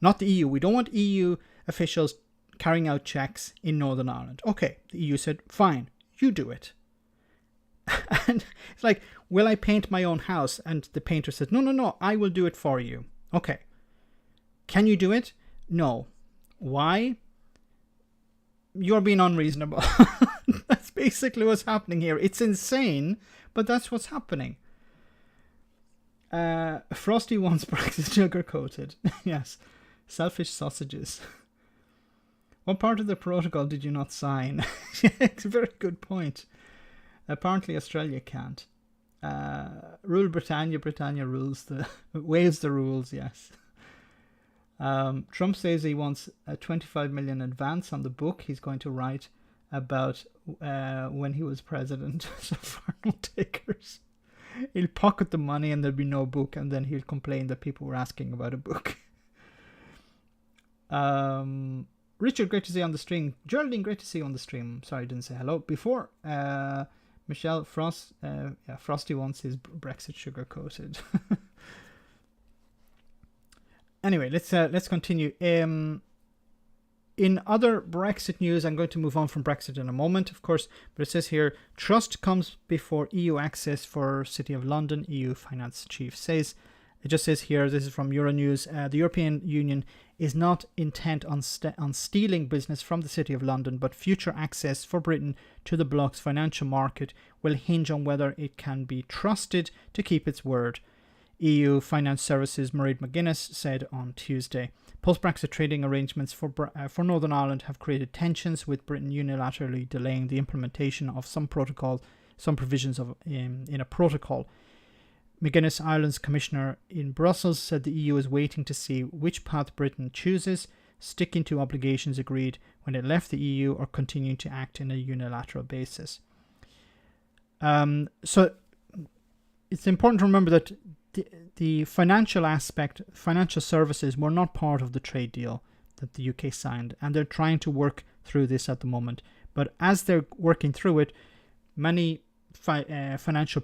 Not the EU. We don't want EU officials carrying out checks in Northern Ireland. Okay, the EU said, fine, you do it. And it's like, will I paint my own house? And the painter said, no, I will do it for you. Okay. Can you do it? No. Why? You're being unreasonable. That's basically what's happening here. It's insane, but that's what's happening. Frosty wants Brexit sugar-coated. Yes. Selfish sausages. What part of the protocol did you not sign? It's a very good point. Apparently Australia can't. Rule Britannia. Britannia rules waives the rules, yes. Trump says he wants a 25 million advance on the book he's going to write about when he was president. So far, no takers. He'll pocket the money and there'll be no book, and then he'll complain that people were asking about a book. Richard, great to see you on the stream. Geraldine, great to see you on the stream. Sorry, I didn't say hello before. Michelle Frost, Frosty wants his Brexit sugar-coated. Anyway, let's continue. In other Brexit news, I'm going to move on from Brexit in a moment, of course, but it says here, trust comes before EU access for City of London, EU finance chief says. It just says here, this is from Euronews, the European Union is not intent on stealing business from the City of London, but future access for Britain to the bloc's financial market will hinge on whether it can be trusted to keep its word. EU Finance Services Mairead McGuinness said on Tuesday. Post-Brexit trading arrangements for Northern Ireland have created tensions, with Britain unilaterally delaying the implementation of some provisions of in a protocol. McGuinness, Ireland's commissioner in Brussels, said the EU is waiting to see which path Britain chooses, sticking to obligations agreed when it left the EU or continuing to act in a unilateral basis. So it's important to remember that the financial services were not part of the trade deal that the UK signed, and they're trying to work through this at the moment. But as they're working through it, many financial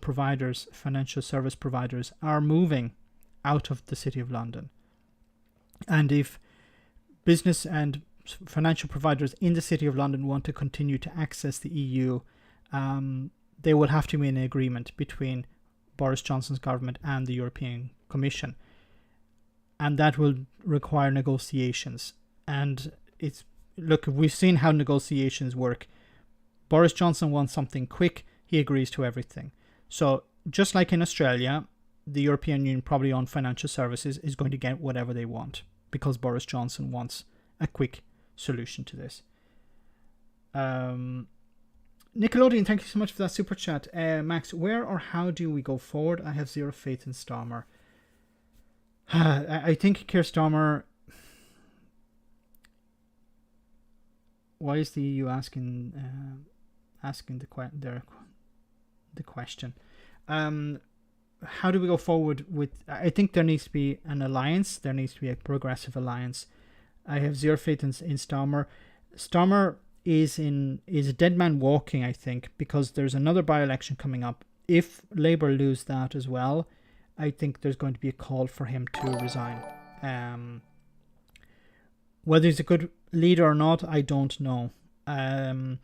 service providers are moving out of the City of London. And if business and financial providers in the City of London want to continue to access the EU, they will have to be in an agreement between Boris Johnson's government and the European Commission. And that will require negotiations. And we've seen how negotiations work. Boris Johnson wants something quick. He agrees to everything. So just like in Australia, the European Union, probably on financial services, is going to get whatever they want because Boris Johnson wants a quick solution to this. Nickelodeon, thank you so much for that super chat. Max, where or how do we go forward? I have zero faith in Starmer. I think Keir Starmer... Why is the EU asking the question? How do we go forward with... I think there needs to be an alliance. There needs to be a progressive alliance. I have zero faith in Starmer. Starmer is a dead man walking, I think, because there's another by-election coming up. If Labour lose that as well, I think there's going to be a call for him to resign. Whether he's a good leader or not, I don't know. I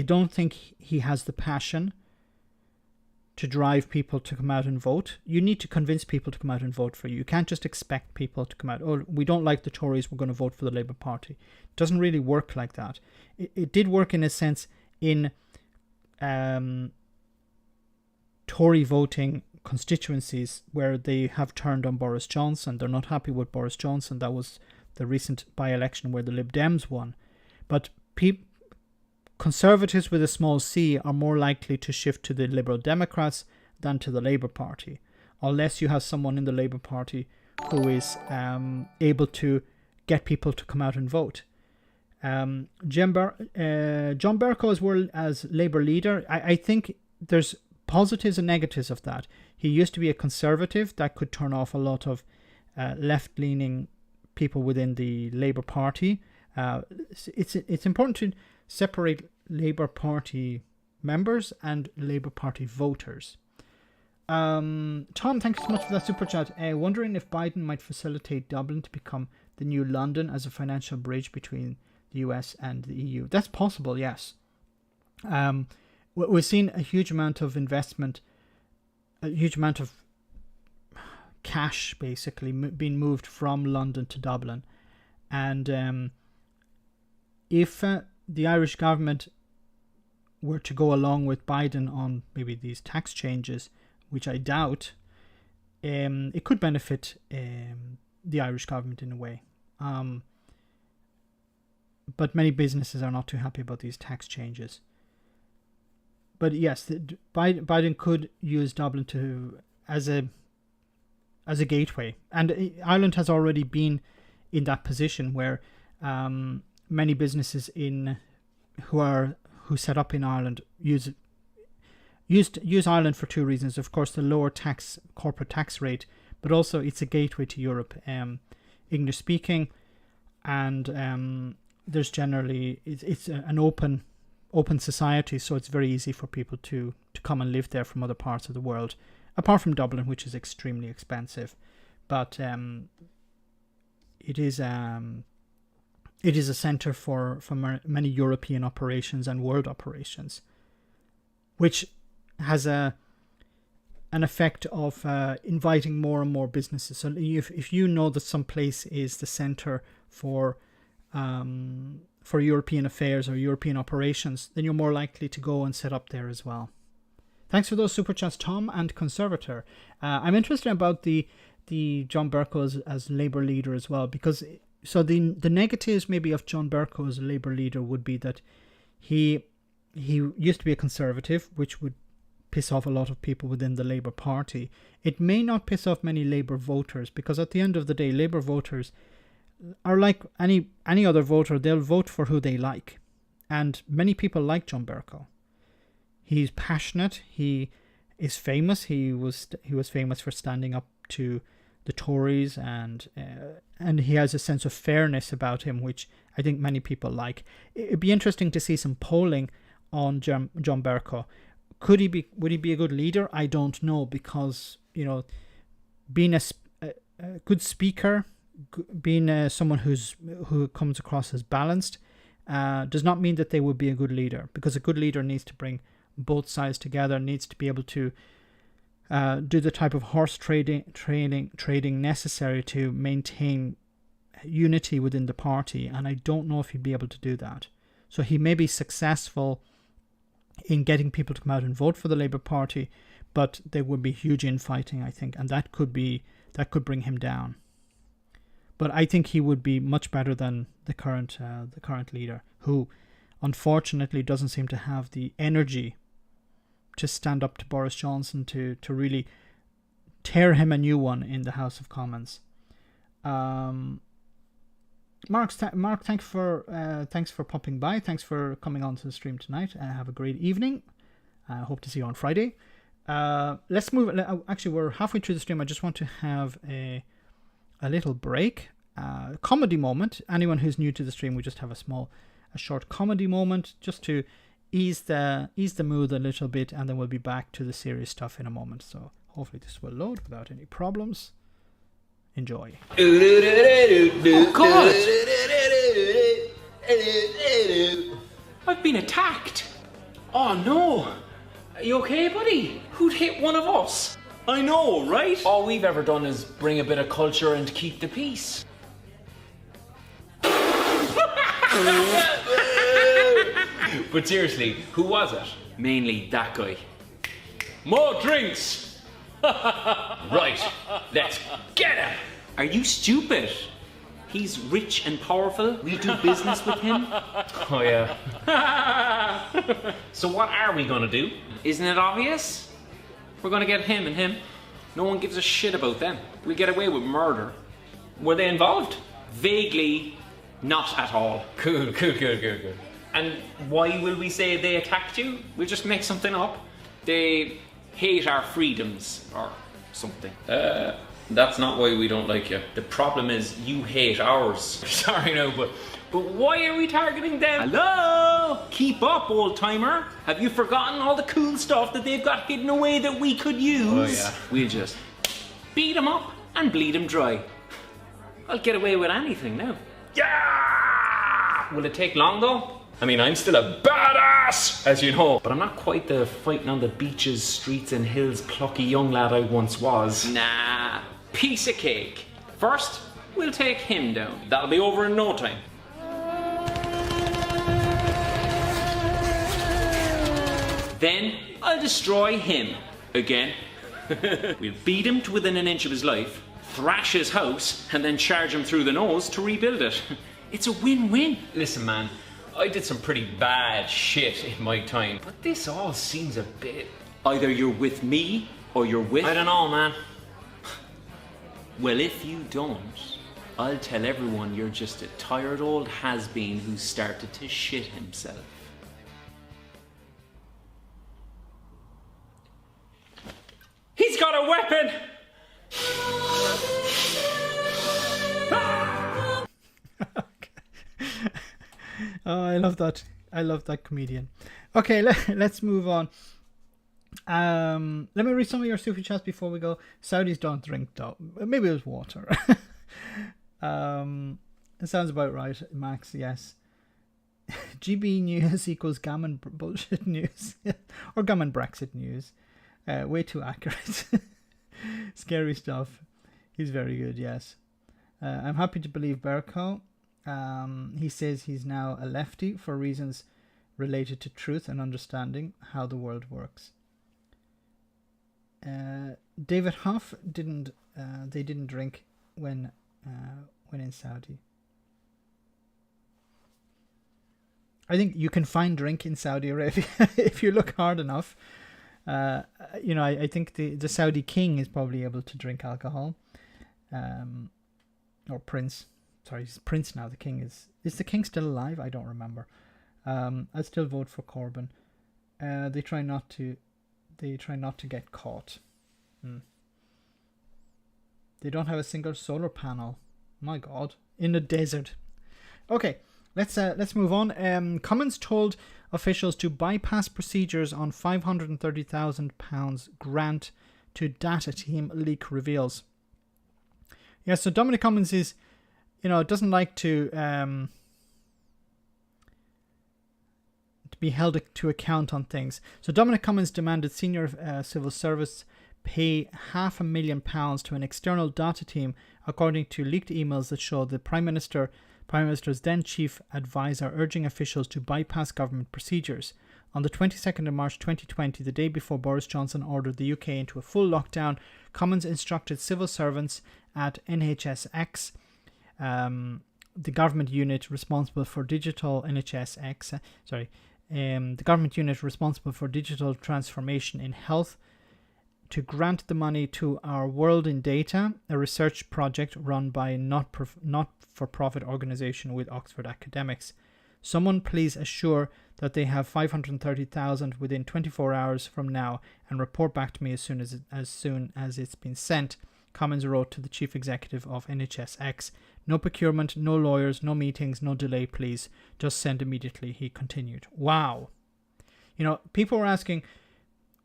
don't think he has the passion to drive people to come out and vote. You need to convince people to come out and vote for you. You can't just expect people to come out. Oh, we don't like the Tories, we're going to vote for the Labour Party. It doesn't really work like that. It did work in a sense in Tory voting constituencies where they have turned on Boris Johnson. They're not happy with Boris Johnson. That was the recent by-election where the Lib Dems won. But Conservatives with a small c are more likely to shift to the Liberal Democrats than to the Labour Party, unless you have someone in the Labour Party who is able to get people to come out and vote. John Bercow as Labour leader, I think there's positives and negatives of that. He used to be a Conservative that could turn off a lot of left-leaning people within the Labour Party. It's important to separate Labour Party members and Labour Party voters. Tom, thanks so much for that super chat. Wondering if Biden might facilitate Dublin to become the new London as a financial bridge between the US and the EU. That's possible, yes. We've seen a huge amount of investment, a huge amount of cash basically being moved from London to Dublin. And if the Irish government were to go along with Biden on maybe these tax changes, which I doubt, it could benefit the Irish government in a way. But many businesses are not too happy about these tax changes. But yes, Biden could use Dublin as a gateway, and Ireland has already been in that position where many businesses who set up in Ireland use Ireland for two reasons. Of course, the lower corporate tax rate, but also it's a gateway to Europe. English speaking, and there's generally it's an open society, so it's very easy for people to come and live there from other parts of the world, apart from Dublin, which is extremely expensive. But it is a centre for many European operations and world operations, which has an effect of inviting more and more businesses. So if you know that some place is the centre for European affairs or European operations, then you're more likely to go and set up there as well. Thanks for those super chats, Tom and Conservator. I'm interested about the John Bercow as Labour leader as well, because so the negatives maybe of John Bercow as a Labour leader would be that he used to be a Conservative, which would piss off a lot of people within the Labour Party. It may not piss off many Labour voters, because at the end of the day, Labour voters are like any other voter. They'll vote for who they like, and many people like John Bercow. He's passionate. He is famous. He was famous for standing up to the Tories, and he has a sense of fairness about him, which I think many people like. It'd be interesting to see some polling on John Bercow. Would he be a good leader? I don't know, because being a good speaker, being someone who comes across as balanced, does not mean that they would be a good leader, because a good leader needs to bring both sides together, needs to be able to do the type of horse trading necessary to maintain unity within the party, and I don't know if he'd be able to do that. So he may be successful in getting people to come out and vote for the Labour Party, but there would be huge infighting, I think, and that could bring him down. But I think he would be much better than the current leader, who unfortunately doesn't seem to have the energy to stand up to Boris Johnson to really tear him a new one in the House of Commons. Mark, thanks for popping by. Thanks for coming on to the stream tonight. Have a great evening. I hope to see you on Friday. Let's move. Actually, we're halfway through the stream. I just want to have a little break. Comedy moment. Anyone who's new to the stream, we just have a short comedy moment just to ease the mood a little bit, and then we'll be back to the serious stuff in a moment. So hopefully this will load without any problems. Enjoy. Oh God! I've been attacked. Oh no! Are you okay, buddy? Who'd hit one of us? I know, right? All we've ever done is bring a bit of culture and keep the peace. But seriously, who was it? Mainly that guy. More drinks! Right, let's get him! Are you stupid? He's rich and powerful. We'll do business with him. Oh yeah. So what are we gonna do? Isn't it obvious? We're gonna get him and him. No one gives a shit about them. We'll get away with murder. Were they involved? Vaguely, not at all. Cool. And why will we say they attacked you? We'll just make something up. They hate our freedoms, or something. That's not why we don't like you. The problem is you hate ours. Sorry no, but why are we targeting them? Hello? Keep up, old timer. Have you forgotten all the cool stuff that they've got hidden away that we could use? Oh yeah. We'll just beat them up and bleed them dry. I'll get away with anything now. Yeah! Will it take long though? I mean, I'm still a badass, as you know. But I'm not quite the fighting on the beaches, streets and hills plucky young lad I once was. Nah, piece of cake. First, we'll take him down. That'll be over in no time. Then, I'll destroy him. Again. We'll beat him to within an inch of his life, thrash his house, and then charge him through the nose to rebuild it. It's a win-win. Listen, man. I did some pretty bad shit in my time, but this all seems a bit... Either you're with me, or you're with... I don't know, man. Well, if you don't, I'll tell everyone you're just a tired old has-been who started to shit himself. He's got a weapon! Oh, I love that. I love that comedian. Okay, let's move on. Let me read some of your super chats before we go. Saudis don't drink though. Maybe it was water. It sounds about right, Max. Yes. GB news equals gammon bullshit news or gammon Brexit news. Way too accurate. Scary stuff. He's very good. Yes. I'm happy to believe Bercow. He says he's now a lefty for reasons related to truth and understanding how the world works. David Huff didn't. They didn't drink when in Saudi. I think you can find drink in Saudi Arabia if you look hard enough. I think the Saudi king is probably able to drink alcohol. Or prince. Sorry, he's prince now. The king is the king still alive? I don't remember. I'd still vote for Corbyn. They try not to get caught. They don't have a single solar panel. My God, in the desert. Okay, let's move on. Cummings told officials to bypass procedures on £530,000 grant to data team, leak reveals. Yeah, so Dominic Cummings is, doesn't like to be held to account on things. So Dominic Cummings demanded senior civil service pay £500,000 to an external data team, according to leaked emails that show the Prime Minister's then chief advisor urging officials to bypass government procedures. On the 22nd of March 2020, the day before Boris Johnson ordered the UK into a full lockdown, Cummings instructed civil servants at NHSX, the government unit responsible for digital the government unit responsible for digital transformation in health, to grant the money to Our World in Data, a research project run by a not-for-profit organisation with Oxford academics. Someone please assure that they have $530,000 within 24 hours from now and report back to me as soon as it's been sent, Cummings wrote to the chief executive of NHSX. No procurement, no lawyers, no meetings, no delay, please. Just send immediately, he continued. Wow. People were asking,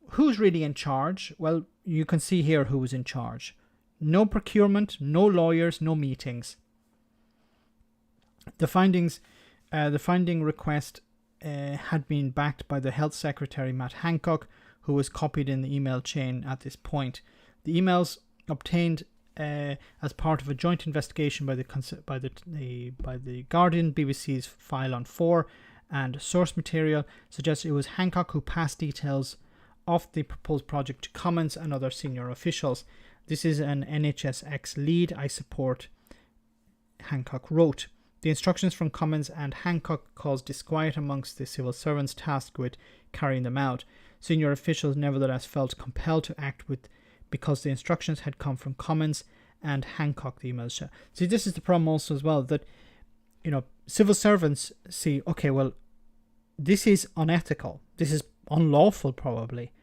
who's really in charge? Well, you can see here who was in charge. No procurement, no lawyers, no meetings. The finding request had been backed by the Health Secretary Matt Hancock, who was copied in the email chain at this point. The emails obtained as part of a joint investigation by the Guardian, BBC's File on 4, and source material suggests it was Hancock who passed details of the proposed project to Cummings and other senior officials. This is an NHSX lead I support, Hancock wrote. The instructions from Cummings and Hancock caused disquiet amongst the civil servants tasked with carrying them out. Senior officials nevertheless felt compelled to act because the instructions had come from Cummings and Hancock, the emails show. See, this is the problem also as well, that, civil servants see, okay, well, this is unethical. This is unlawful, probably.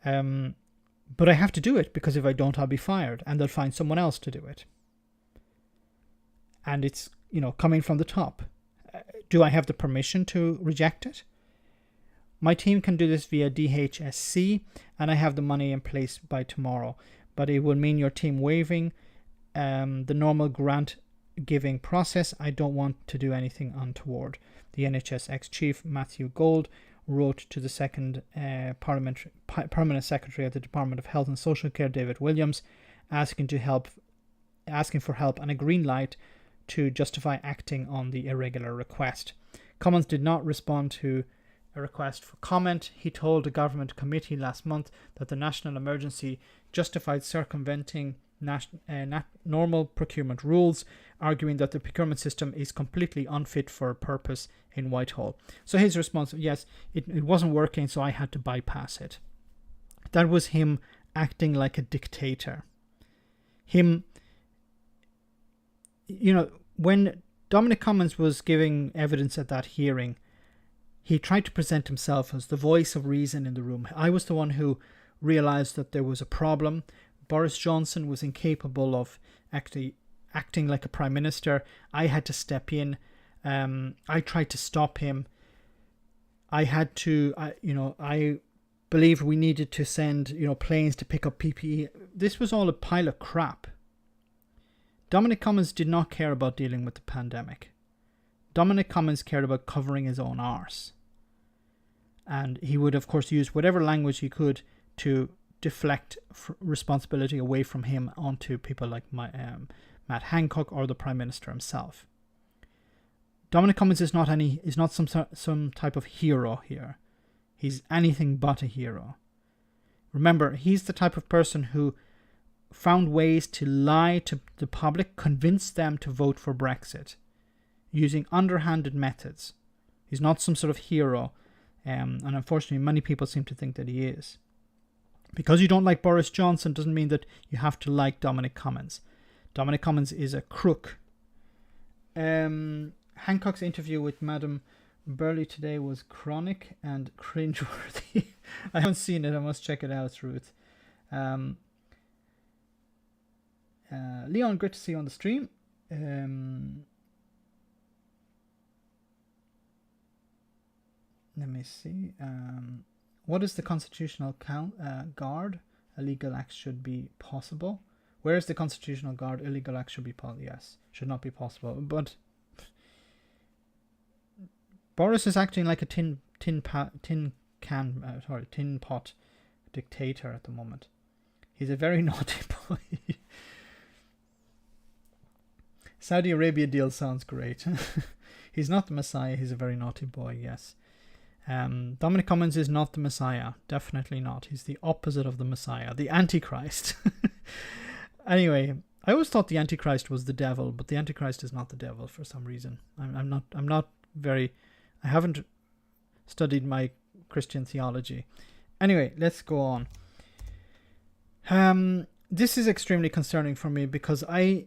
But I have to do it because if I don't, I'll be fired and they'll find someone else to do it. And it's, coming from the top. Do I have the permission to reject it? My team can do this via DHSC, and I have the money in place by tomorrow. But it will mean your team waiving the normal grant giving process. I don't want to do anything untoward. The NHSX chief, Matthew Gold, wrote to the second permanent secretary at the Department of Health and Social Care, David Williams, asking for help and a green light to justify acting on the irregular request. Cummings did not respond to a request for comment. He told a government committee last month that the national emergency justified circumventing normal procurement rules, arguing that the procurement system is completely unfit for purpose in Whitehall. So his response, yes, it wasn't working, so I had to bypass it. That was him acting like a dictator. When Dominic Cummings was giving evidence at that hearing, he tried to present himself as the voice of reason in the room. I was the one who realized that there was a problem. Boris Johnson was incapable of actually acting like a prime minister. I had to step in. I tried to stop him. I believed we needed to send, planes to pick up PPE. This was all a pile of crap. Dominic Cummings did not care about dealing with the pandemic. Dominic Cummings cared about covering his own arse. And he would, of course, use whatever language he could to deflect responsibility away from him onto people like Matt Hancock or the Prime Minister himself. Dominic Cummings is not some type of hero here. He's anything but a hero. Remember, he's the type of person who found ways to lie to the public, convince them to vote for Brexit using underhanded methods. He's not some sort of hero, and unfortunately many people seem to think that he is. Because you don't like Boris Johnson doesn't mean that you have to like Dominic Cummings. Dominic Cummings is a crook. Hancock's interview with Madame Burley today was chronic and cringeworthy. I haven't seen it. I must check it out, Ruth. Leon, great to see you on the stream. Let me see. What is the constitutional guard? Illegal acts should be possible. Where is the constitutional guard? Illegal acts should be possible. Yes, should not be possible. But Boris is acting like a tin pot dictator at the moment. He's a very naughty boy. Saudi Arabia deal sounds great. He's not the Messiah. He's a very naughty boy. Yes. Dominic Cummings is not the Messiah. Definitely not. He's the opposite of the Messiah, the Antichrist. Anyway, I always thought the Antichrist was the devil, but the Antichrist is not the devil for some reason. I haven't studied my Christian theology. Anyway, let's go on. This is extremely concerning for me because I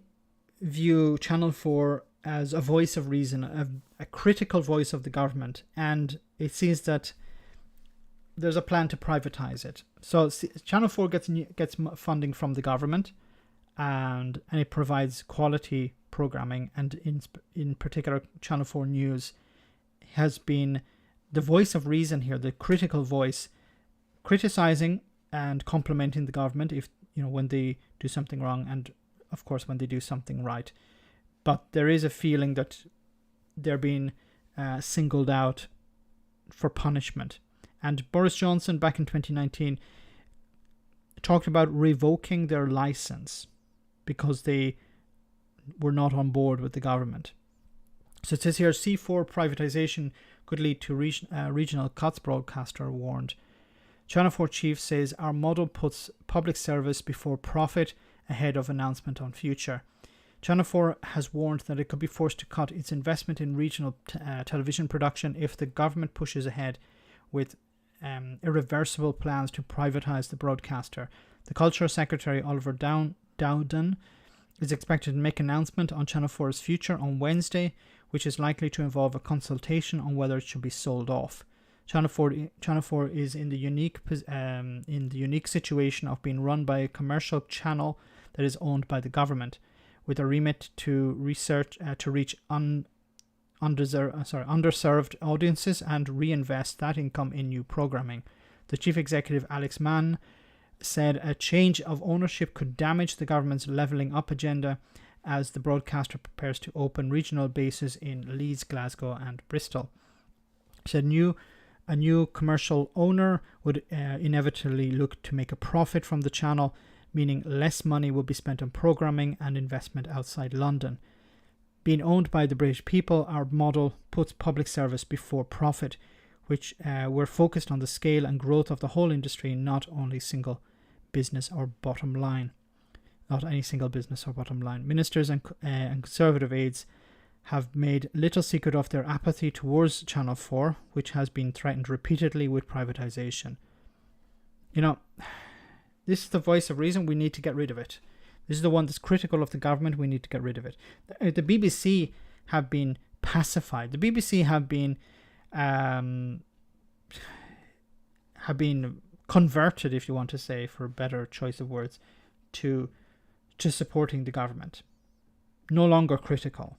view Channel 4 as a voice of reason, a critical voice of the government, and it seems that there's a plan to privatize it. So Channel 4 gets funding from the government, and it provides quality programming, and in particular Channel 4 News has been the voice of reason here, the critical voice, criticizing and complimenting the government if when they do something wrong, and of course when they do something right. But there is a feeling that they're being singled out for punishment. And Boris Johnson back in 2019 talked about revoking their license because they were not on board with the government. So it says here, C4 privatization could lead to regional cuts, broadcaster warned. Channel 4 chief says our model puts public service before profit ahead of announcement on future. Channel 4 has warned that it could be forced to cut its investment in regional television production if the government pushes ahead with irreversible plans to privatize the broadcaster. The Culture Secretary Oliver Dowden is expected to make an announcement on Channel 4's future on Wednesday, which is likely to involve a consultation on whether it should be sold off. Channel 4 is in the unique situation of being run by a commercial channel that is owned by the government, with a remit to reach underserved audiences and reinvest that income in new programming. The chief executive, Alex Mann, said a change of ownership could damage the government's levelling up agenda as the broadcaster prepares to open regional bases in Leeds, Glasgow and Bristol. He said a new commercial owner would inevitably look to make a profit from the channel, meaning less money will be spent on programming and investment outside London. Being owned by the British people, our model puts public service before profit, which we're focused on the scale and growth of the whole industry, not only single business or bottom line. Not any single business or bottom line. Ministers and Conservative aides have made little secret of their apathy towards Channel 4, which has been threatened repeatedly with privatization. This is the voice of reason. We need to get rid of it. This is the one that's critical of the government. We need to get rid of it. The BBC have been pacified. The BBC have been converted, if you want to say, for a better choice of words, to supporting the government. No longer critical.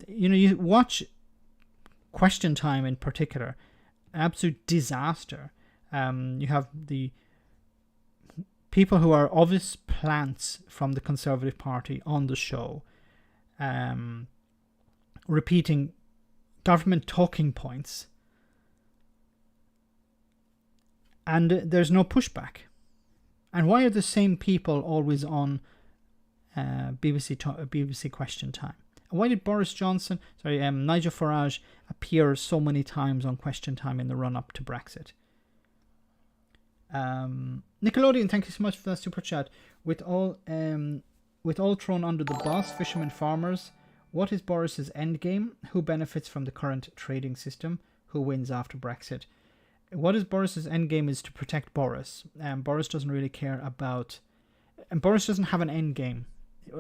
You watch Question Time in particular, an absolute disaster. You have the people who are obvious plants from the Conservative Party on the show, repeating government talking points, and there's no pushback. And why are the same people always on BBC Question Time? And why did Nigel Farage appear so many times on Question Time in the run-up to Brexit? Nickelodeon, thank you so much for that super chat. With all thrown under the bus, fishermen, farmers, what is Boris's end game? Who benefits from the current trading system? Who wins after Brexit? What is Boris's end game is to protect Boris. Boris doesn't really care about... And Boris doesn't have an end game,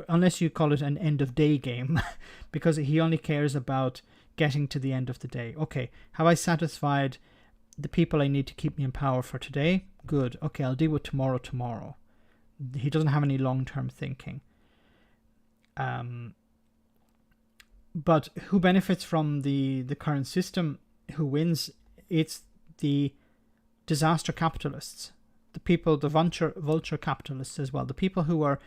unless you call it an end of day game, because he only cares about getting to the end of the day. Okay, have I satisfied the people I need to keep me in power for today? Good. Okay, I'll deal with tomorrow. He doesn't have any long-term thinking. But who benefits from the current system? Who wins? It's the disaster capitalists, the people, the vulture capitalists as well, the people who are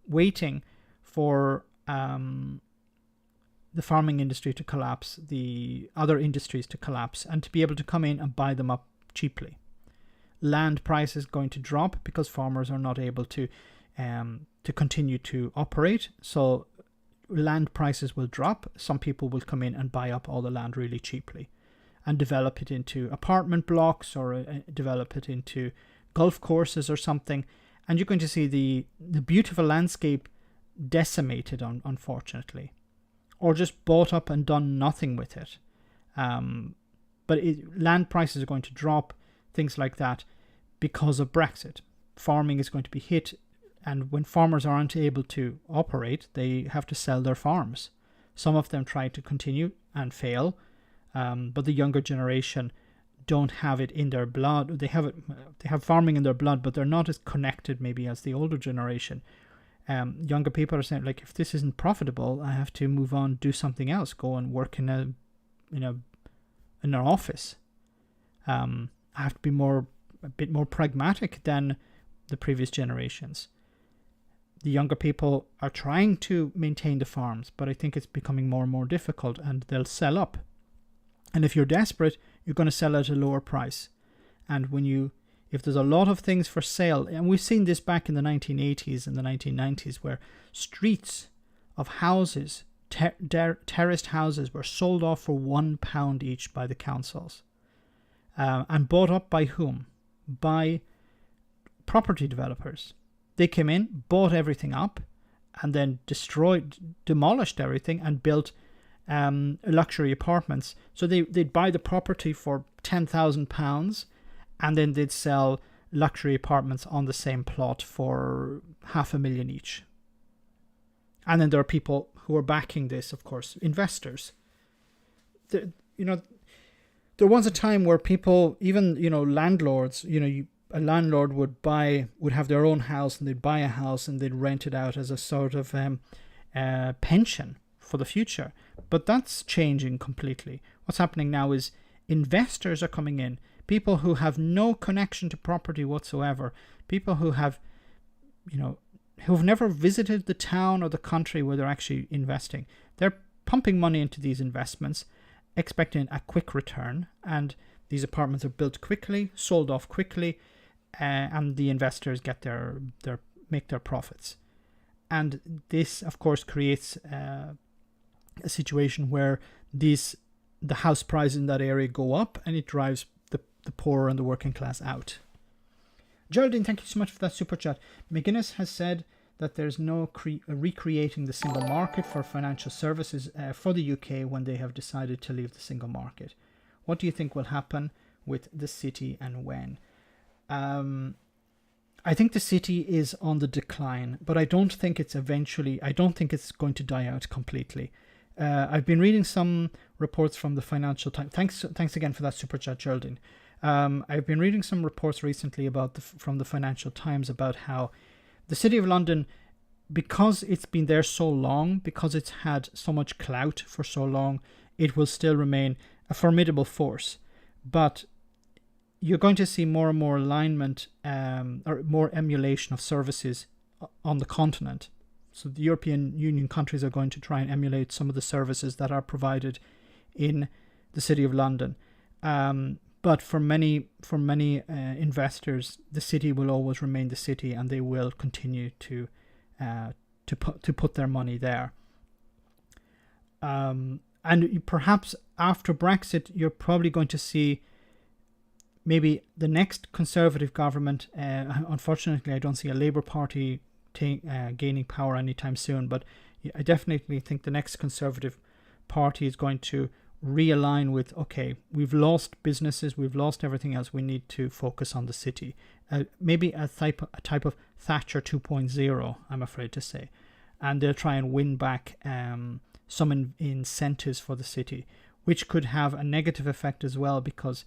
waiting for the farming industry to collapse, the other industries to collapse, and to be able to come in and buy them up cheaply. Land price is going to drop because farmers are not able to continue to operate. So land prices will drop. Some people will come in and buy up all the land really cheaply and develop it into apartment blocks or develop it into golf courses or something. And you're going to see the beautiful landscape decimated, unfortunately, or just bought up and done nothing with it. But land prices are going to drop, things like that, because of Brexit. Farming is going to be hit, and when farmers aren't able to operate, they have to sell their farms. Some of them try to continue and fail, but the younger generation don't have it in their blood. They have farming in their blood, but they're not as connected maybe as the older generation. Younger people are saying, like, if this isn't profitable, I have to move on, do something else, go and work in an office. I have to be a bit more pragmatic than the previous generations. The younger people are trying to maintain the farms, but I think it's becoming more and more difficult, and they'll sell up. And if you're desperate, you're going to sell at a lower price. And if there's a lot of things for sale, and we've seen this back in the 1980s and the 1990s, where streets of houses, terraced houses, were sold off for £1 each by the councils. And bought up by whom? By property developers. They came in, bought everything up, and then demolished everything and built luxury apartments. So they'd buy the property for £10,000, and then they'd sell luxury apartments on the same plot for £500,000 each. And then there are people who are backing this, of course, investors. There was a time where people, even landlords, a landlord would have their own house, and they'd buy a house and they'd rent it out as a sort of pension for the future. But that's changing completely. What's happening now is investors are coming in, people who have no connection to property whatsoever, people who have, who've never visited the town or the country where they're actually investing. They're pumping money into these investments, expecting a quick return, and these apartments are built quickly, sold off quickly, and the investors make their profits. And this, of course, creates a situation where the house prices in that area go up, and it drives the poor and the working class out. Geraldine, thank you so much for that super chat. McGuinness has said that there's no recreating the single market for financial services for the UK when they have decided to leave the single market. What do you think will happen with the city, and when? I think the city is on the decline, but I don't think it's going to die out completely. I've been reading some reports from the Financial Times. Thanks again for that super chat, Geraldine. I've been reading some reports recently from the Financial Times about how the City of London, because it's been there so long, because it's had so much clout for so long, it will still remain a formidable force. But you're going to see more and more alignment or more emulation of services on the continent. So the European Union countries are going to try and emulate some of the services that are provided in the City of London. But for many investors, the city will always remain the city, and they will continue to put their money there. And perhaps after Brexit, you're probably going to see maybe the next Conservative government, unfortunately I don't see a Labour Party gaining power anytime soon, but I definitely think the next Conservative Party is going to realign with, okay, we've lost businesses, we've lost everything else, we need to focus on the city. Maybe a type of Thatcher 2.0, I'm afraid to say. And they'll try and win back some incentives for the city, which could have a negative effect as well, because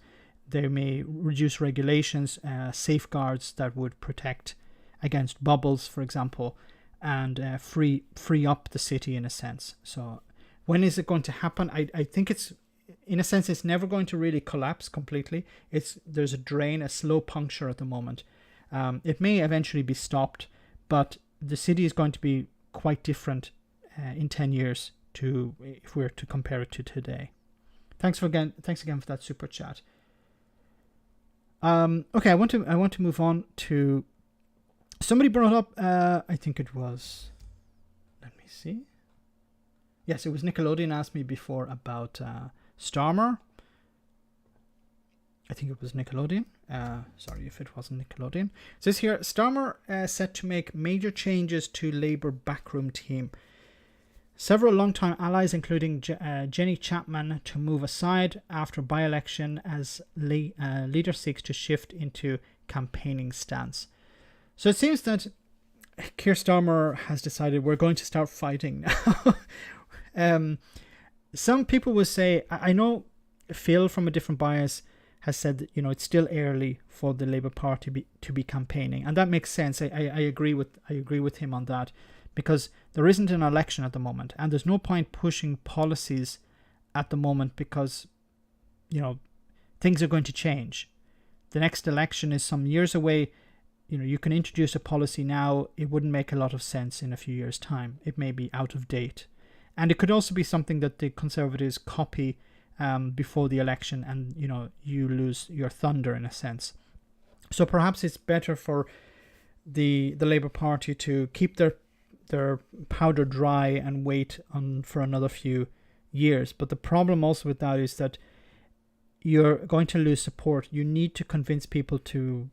they may reduce regulations, safeguards that would protect against bubbles, for example, and free up the city in a sense. So when is it going to happen? I think it's, in a sense, it's never going to really collapse completely. There's a drain, a slow puncture at the moment. It may eventually be stopped, but the city is going to be quite different in 10 years if we were to compare it to today. Thanks again for that super chat. Okay, I want to move on to, somebody brought up, I think it was, let me see. Yes, it was Nickelodeon asked me before about Starmer. I think it was Nickelodeon. Sorry if it wasn't Nickelodeon. It says here, Starmer set to make major changes to Labour backroom team. Several long-time allies, including Jenny Chapman, to move aside after by-election as leader seeks to shift into campaigning stance. So it seems that Keir Starmer has decided we're going to start fighting now. Some people will say, I know Phil from A Different Bias has said that, it's still early for the Labour Party to be campaigning, and that makes sense. I agree with him on that, because there isn't an election at the moment, and there's no point pushing policies at the moment, because things are going to change. The next election is some years away. You can introduce a policy now, it wouldn't make a lot of sense in a few years' time. It may be out of date, and it could also be something that the Conservatives copy before the election, and you lose your thunder in a sense. So perhaps it's better for the Labour Party to keep their powder dry and wait for another few years. But the problem also with that is that you're going to lose support. You need to convince people to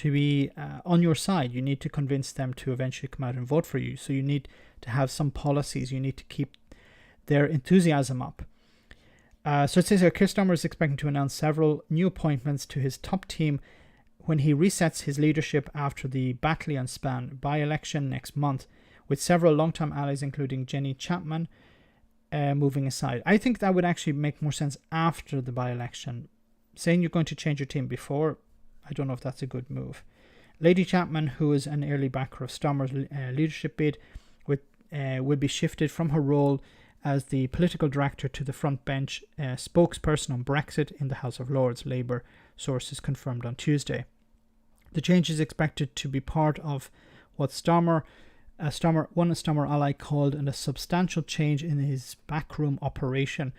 be on your side. You need to convince them to eventually come out and vote for you. So you need to have some policies. You need to keep their enthusiasm up. So it says here, Keir Starmer is expecting to announce several new appointments to his top team when he resets his leadership after the Batley and Span by-election next month, with several long-time allies, including Jenny Chapman, moving aside. I think that would actually make more sense after the by-election. Saying you're going to change your team before, I don't know if that's a good move. Lady Chapman, who is an early backer of Starmer's leadership bid, would be shifted from her role as the political director to the front bench spokesperson on Brexit in the House of Lords, Labour sources confirmed on Tuesday. The change is expected to be part of what one Starmer ally called a substantial change in his backroom operation,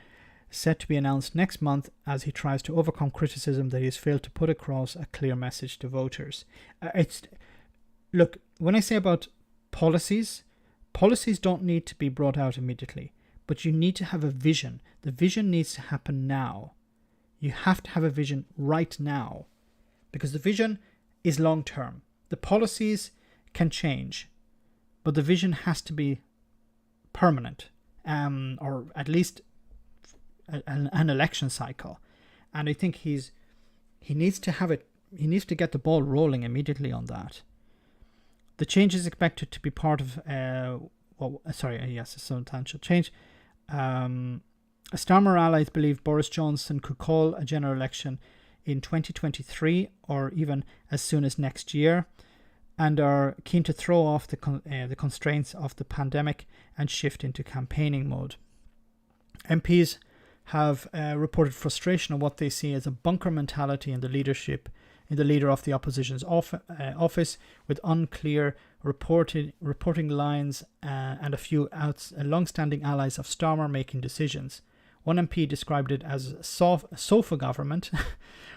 set to be announced next month as he tries to overcome criticism that he has failed to put across a clear message to voters. Look, when I say about policies don't need to be brought out immediately, but you need to have a vision. The vision needs to happen now. You have to have a vision right now, because the vision is long term. The policies can change, but the vision has to be permanent, or at least an election cycle. And I think he needs to have it. He needs to get the ball rolling immediately on that. The change is expected to be part of a substantial change. Starmer allies believe Boris Johnson could call a general election in 2023 or even as soon as next year, and are keen to throw off the constraints of the pandemic and shift into campaigning mode. MPs have reported frustration on what they see as a bunker mentality in the leader of the opposition's office, with unclear reporting lines and a few long-standing allies of Starmer making decisions. One MP described it as a sofa government,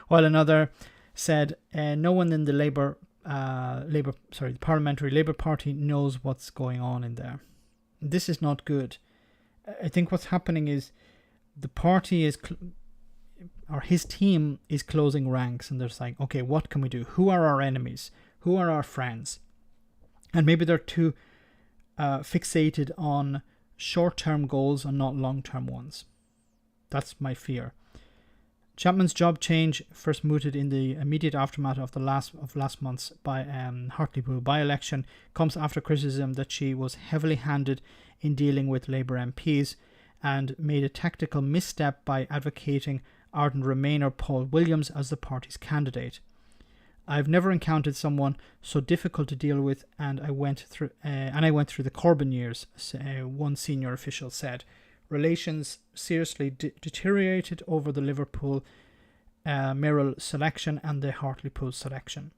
while another said no one in the the Parliamentary Labour Party knows what's going on in there. This is not good. I think what's happening is the party is, or his team is closing ranks, and they're like, okay, what can we do? Who are our enemies? Who are our friends? And maybe they're too fixated on short-term goals and not long-term ones. That's my fear. Chapman's job change, first mooted in the immediate aftermath of last month's Hartlepool by-election, comes after criticism that she was heavily handed in dealing with Labour MPs and made a tactical misstep by advocating ardent Remainer Paul Williams as the party's candidate. I've never encountered someone so difficult to deal with, and I went through the Corbyn years, one senior official said. Relations seriously deteriorated over the Liverpool mayoral selection and the Hartlepool selection.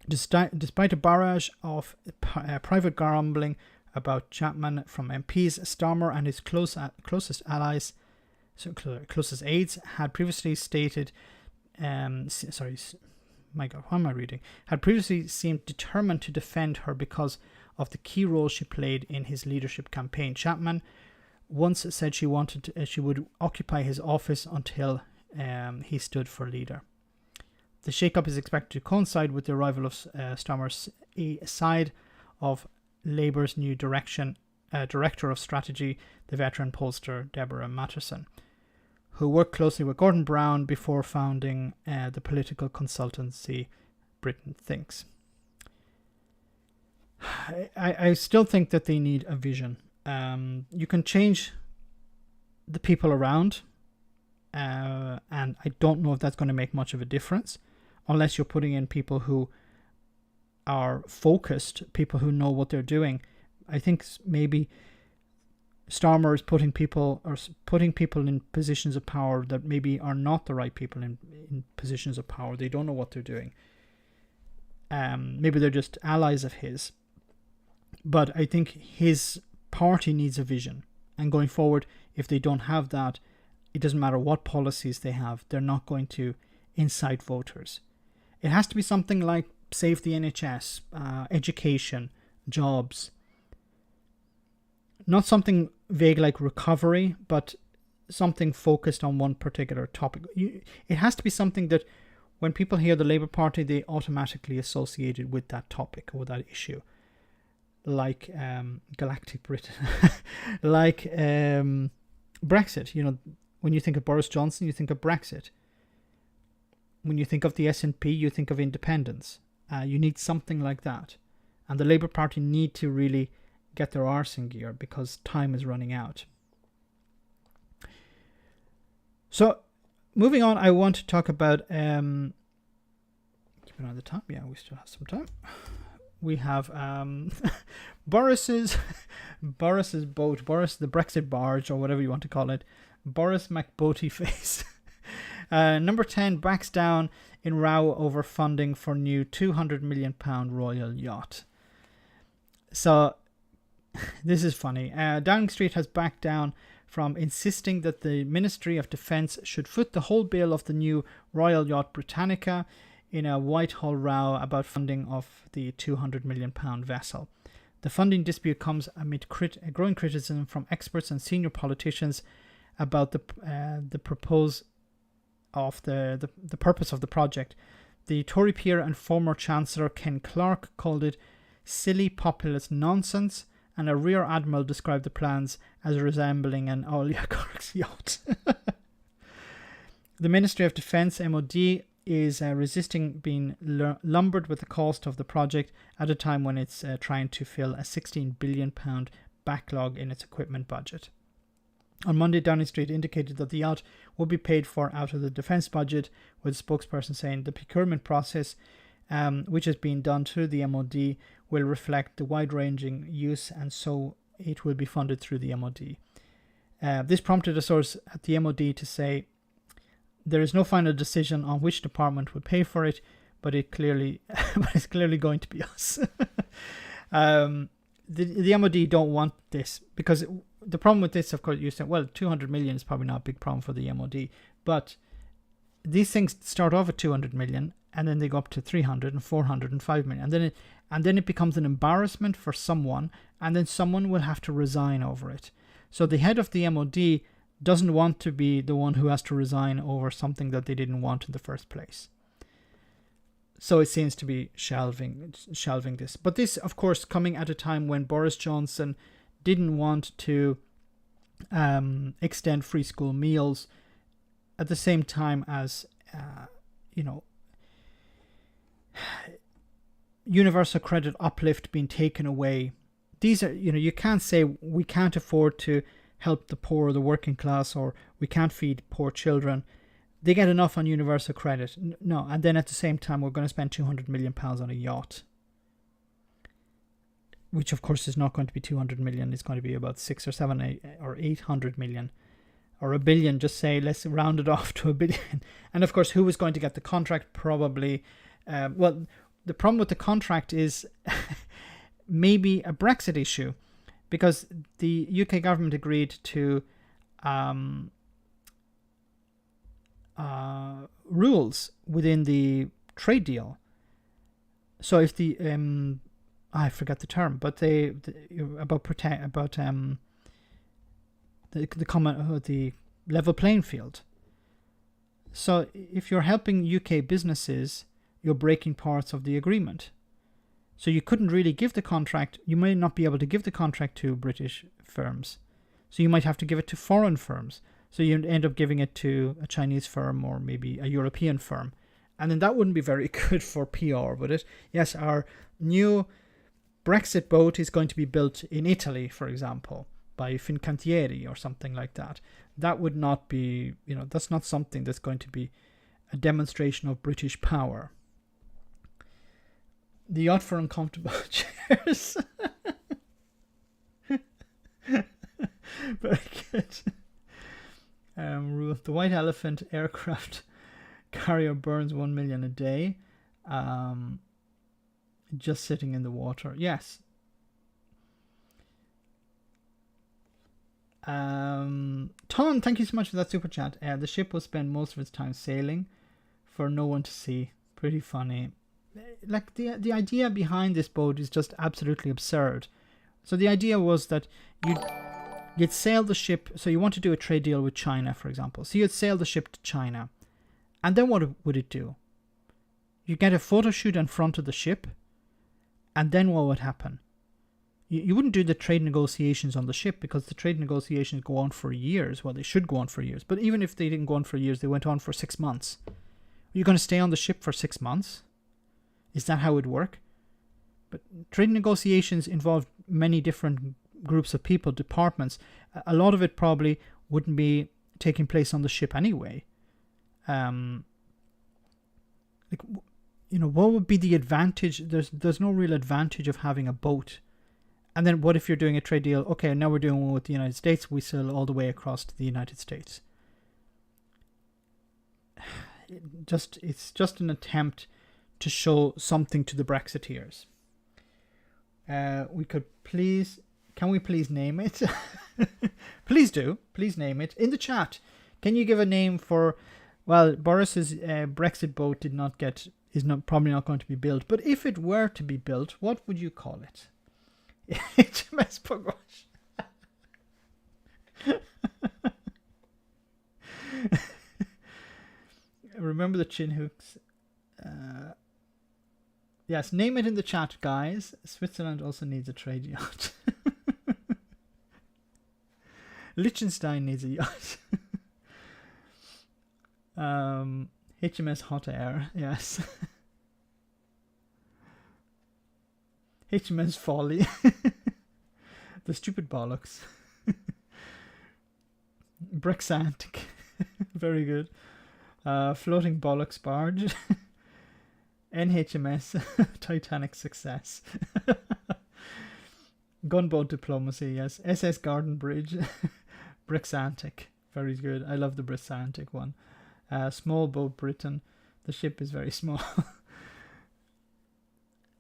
Despite a barrage of private grumbling about Chapman from MPs, Starmer and his closest aides had previously stated, had previously seemed determined to defend her because of the key role she played in his leadership campaign. Chapman once said she would occupy his office until he stood for leader. The shake-up is expected to coincide with the arrival of Starmer's side of Labour's new director of strategy, the veteran pollster Deborah Matterson, who worked closely with Gordon Brown before founding the political consultancy Britain Thinks. I still think that they need a vision. You can change the people around, and I don't know if that's going to make much of a difference unless you're putting in people who are focused, people who know what they're doing. I think maybe Starmer is putting people in positions of power that maybe are not the right people in positions of power. They don't know what they're doing. Maybe they're just allies of his. But I think his party needs a vision. And going forward, if they don't have that, it doesn't matter what policies they have, they're not going to incite voters. It has to be something like save the NHS, education, jobs. Not something vague like recovery, but something focused on one particular topic. It has to be something that when people hear the Labour Party, they automatically associate it with that topic or with that issue. Like Galactic Britain, like Brexit. You know, when you think of Boris Johnson, you think of Brexit. When you think of the SNP, you think of independence. You need something like that. And the Labour Party need to really get their arse in gear because time is running out. So, moving on, I want to talk about... keep an eye on the time. Yeah, we still have some time. We have Boris's boat, Boris the Brexit barge, or whatever you want to call it. Boris McBoaty face. Number 10 backs down in row over funding for new £200 million royal yacht. So, this is funny. Downing Street has backed down from insisting that the Ministry of Defence should foot the whole bill of the new Royal Yacht Britannica in a Whitehall row about funding of the £200 million vessel. The funding dispute comes amid growing criticism from experts and senior politicians about the purpose of the purpose of the project. The Tory peer and former Chancellor Ken Clarke called it silly populist nonsense, and a Rear Admiral described the plans as resembling an oligarch's yacht. The Ministry of Defence, MOD, is resisting being lumbered with the cost of the project at a time when it's trying to fill a £16 billion backlog in its equipment budget. On Monday, Downing Street indicated that the yacht will be paid for out of the defence budget, with a spokesperson saying the procurement process, which is being done through the MOD, will reflect the wide-ranging use, and so it will be funded through the MOD. This prompted a source at the MOD to say, there is no final decision on which department will pay for it, but it's clearly going to be us. The MOD don't want this, because the problem with this, of course, you say, well, 200 million is probably not a big problem for the MOD, but these things start off at 200 million and then they go up to 300 and 400 and 5 million, and then it becomes an embarrassment for someone, and then someone will have to resign over it. So the head of the MOD doesn't want to be the one who has to resign over something that they didn't want in the first place. So it seems to be shelving this. But this, of course, coming at a time when Boris Johnson didn't want to extend free school meals, at the same time as, universal credit uplift being taken away. These are, you can't say we can't afford to help the poor or the working class, or we can't feed poor children. They get enough on universal credit. No, and then at the same time, we're going to spend £200 million on a yacht. Which, of course, is not going to be 200 million. It's going to be about 6 or 7 or 800 million. Or a billion, just say, let's round it off to a billion. And, of course, who was going to get the contract? Probably. Well, the problem with the contract is maybe a Brexit issue. Because the UK government agreed to rules within the trade deal. So if the I forget the term, but the level playing field. So if you're helping UK businesses, you're breaking parts of the agreement. So you couldn't really give the contract. You may not be able to give the contract to British firms. So you might have to give it to foreign firms. So you end up giving it to a Chinese firm or maybe a European firm. And then that wouldn't be very good for PR, would it? Yes, our new Brexit boat is going to be built in Italy, for example, by Fincantieri or something like that. That would not be, that's not something that's going to be a demonstration of British power. The yacht for uncomfortable chairs. Very good. The White Elephant aircraft carrier burns 1 million a day. Just sitting in the water. Yes. Tom, thank you so much for that super chat. The ship will spend most of its time sailing for no one to see. Pretty funny. Like the idea behind this boat is just absolutely absurd. So the idea was that you'd sail the ship. So you want to do a trade deal with China, for example. So you'd sail the ship to China, and then what would it do? You get a photo shoot in front of the ship, and then what would happen? You wouldn't do the trade negotiations on the ship, because the trade negotiations go on for years. Well, they should go on for years, but even if they didn't go on for years, they went on for 6 months. Are you going to stay on the ship for 6 months? Is that how it would work? But trade negotiations involve many different groups of people, departments. A lot of it probably wouldn't be taking place on the ship anyway. What would be the advantage? There's no real advantage of having a boat. And then what if you're doing a trade deal? Okay, now we're doing one with the United States. We sail all the way across to the United States. It's just an attempt to show something to the Brexiteers. Can we please name it? Please do. Please name it in the chat. Can you give a name for? Well, Boris's Brexit boat is probably not going to be built. But if it were to be built, what would you call it? HMS Pogosh. Remember the chin hooks. Yes, name it in the chat, guys. Switzerland also needs a trade yacht. Liechtenstein needs a yacht. HMS Hot Air, yes. HMS Folly. The stupid bollocks. Brexantic. Very good. Floating bollocks barge. NHMS Titanic Success. Gunboat Diplomacy, yes. SS Garden Bridge. Brexantic. Very good. I love the Brexantic one. Small Boat Britain. The ship is very small.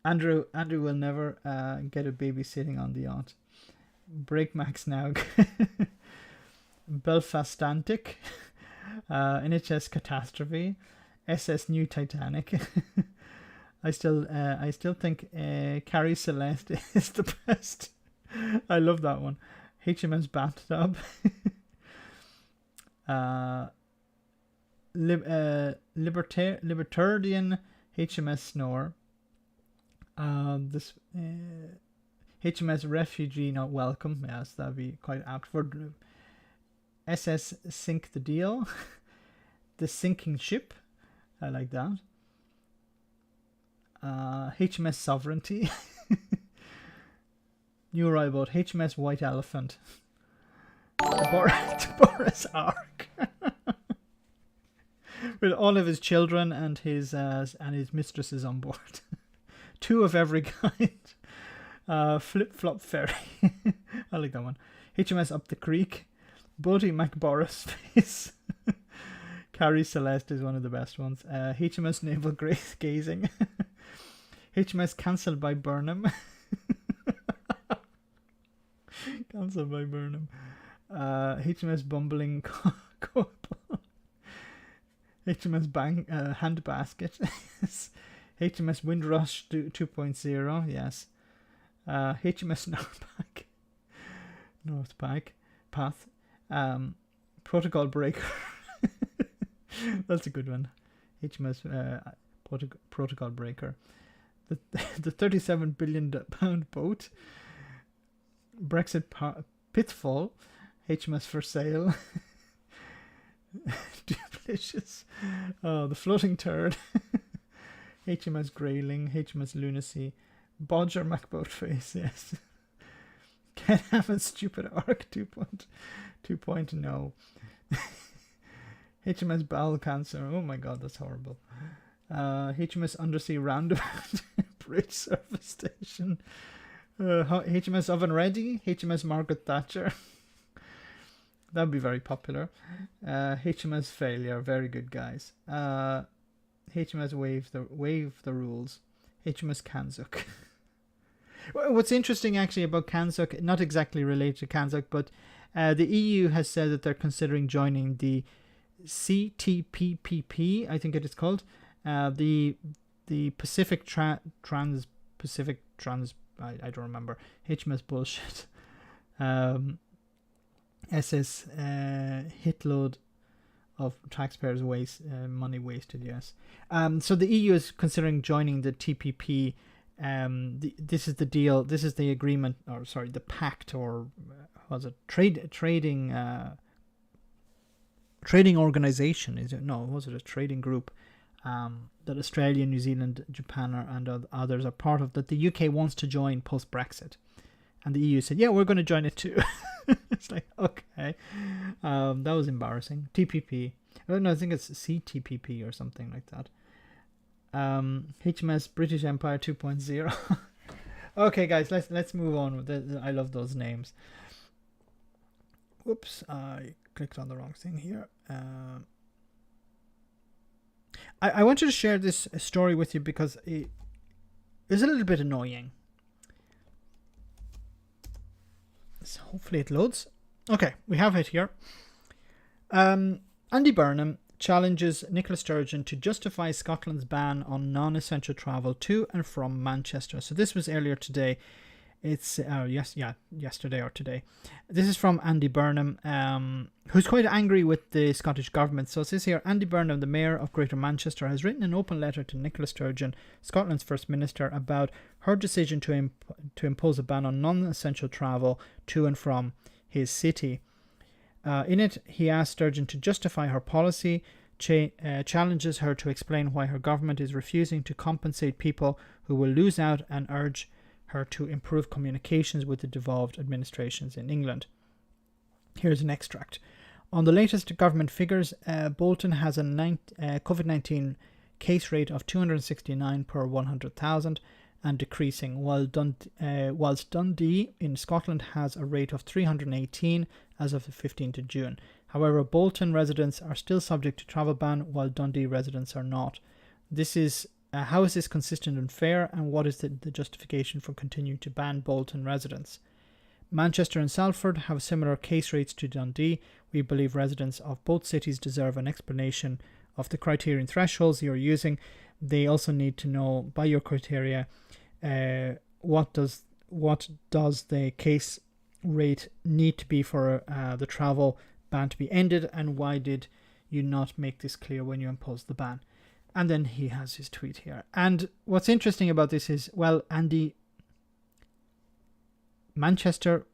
Andrew will never get a baby sitting on the yacht. Break Max now. Belfastantic. NHS Catastrophe. SS New Titanic. I still think Carrie Celeste is the best. I love that one. HMS Bathtub. Libertarian HMS Snore. This HMS Refugee Not Welcome. Yes, that'd be quite apt for SS Sink the Deal. The Sinking Ship. I like that. HMS Sovereignty. New arrival, HMS White Elephant. The Boris Ark. With all of his children and his mistresses on board. 2 of every kind. Flip Flop Ferry. I like that one. HMS Up the Creek. Buddy McBoris Face. Carrie Celeste is one of the best ones. HMS Naval Gazing. HMS Cancelled by Burnham. Cancelled by Burnham. HMS Bumbling Couple. HMS Hand Basket. HMS Windrush 2.0. Yes. HMS North Path. Protocol Breaker. That's a good one. HMS Protocol Breaker. The 37 billion pound boat. Brexit Pitfall. HMS For Sale. Duplicious. Oh, the Floating Turd. HMS Grayling. HMS Lunacy. Bodger McBoatface. Yes. Ken Hammond's Stupid Arc 2.0. HMS Bowel Cancer. Oh my god, that's horrible. HMS Undersea Roundabout. Bridge Service Station. HMS Oven Ready. HMS Margaret Thatcher. That'd be very popular. HMS Failure. Very good, guys. HMS Wave the Rules. HMS Kanzuk. What's interesting actually about Kanzuk, not exactly related to Kanzuk, but the EU has said that they're considering joining the CTPPP, I think it is called, the Pacific Trans-Pacific Trans, I don't remember, HMS Bullshit, SS Hitload of taxpayers' money wasted, yes. So the EU is considering joining the TPP. This is the deal, this is the agreement, or sorry, the pact, or was it trading organization, is it? No, was it a trading group that Australia, New Zealand, Japan and others are part of, that the UK wants to join post-Brexit, and the EU said, yeah, we're going to join it too. It's like, okay. That was embarrassing. TPP, no, I think it's CTPP or something like that. HMS British Empire 2.0. Okay, guys, let's move on. I love those names. Whoops, I clicked on the wrong thing here. I wanted to share this story with you because it is a little bit annoying. So hopefully it loads. Okay, we have it here. Andy Burnham challenges Nicola Sturgeon to justify Scotland's ban on non-essential travel to and from Manchester. So this was earlier today. It's yesterday or today. This is from Andy Burnham, who's quite angry with the Scottish government. So it says here, Andy Burnham, the Mayor of Greater Manchester, has written an open letter to Nicola Sturgeon, Scotland's First Minister, about her decision to impose a ban on non-essential travel to and from his city. In it, he asked Sturgeon to justify her policy, challenges her to explain why her government is refusing to compensate people who will lose out, and urge her to improve communications with the devolved administrations in England. Here's an extract. On the latest government figures, Bolton has a COVID-19 case rate of 269 per 100,000 and decreasing, whilst Dundee in Scotland has a rate of 318 as of the 15th of June. However, Bolton residents are still subject to travel ban, while Dundee residents are not. How is this consistent and fair, and what is the justification for continuing to ban Bolton residents? Manchester and Salford have similar case rates to Dundee. We believe residents of both cities deserve an explanation of the criterion thresholds you're using. They also need to know, by your criteria, what does the case rate need to be for the travel ban to be ended, and why did you not make this clear when you imposed the ban? And then he has his tweet here. And what's interesting about this is, well, Andy, Manchester,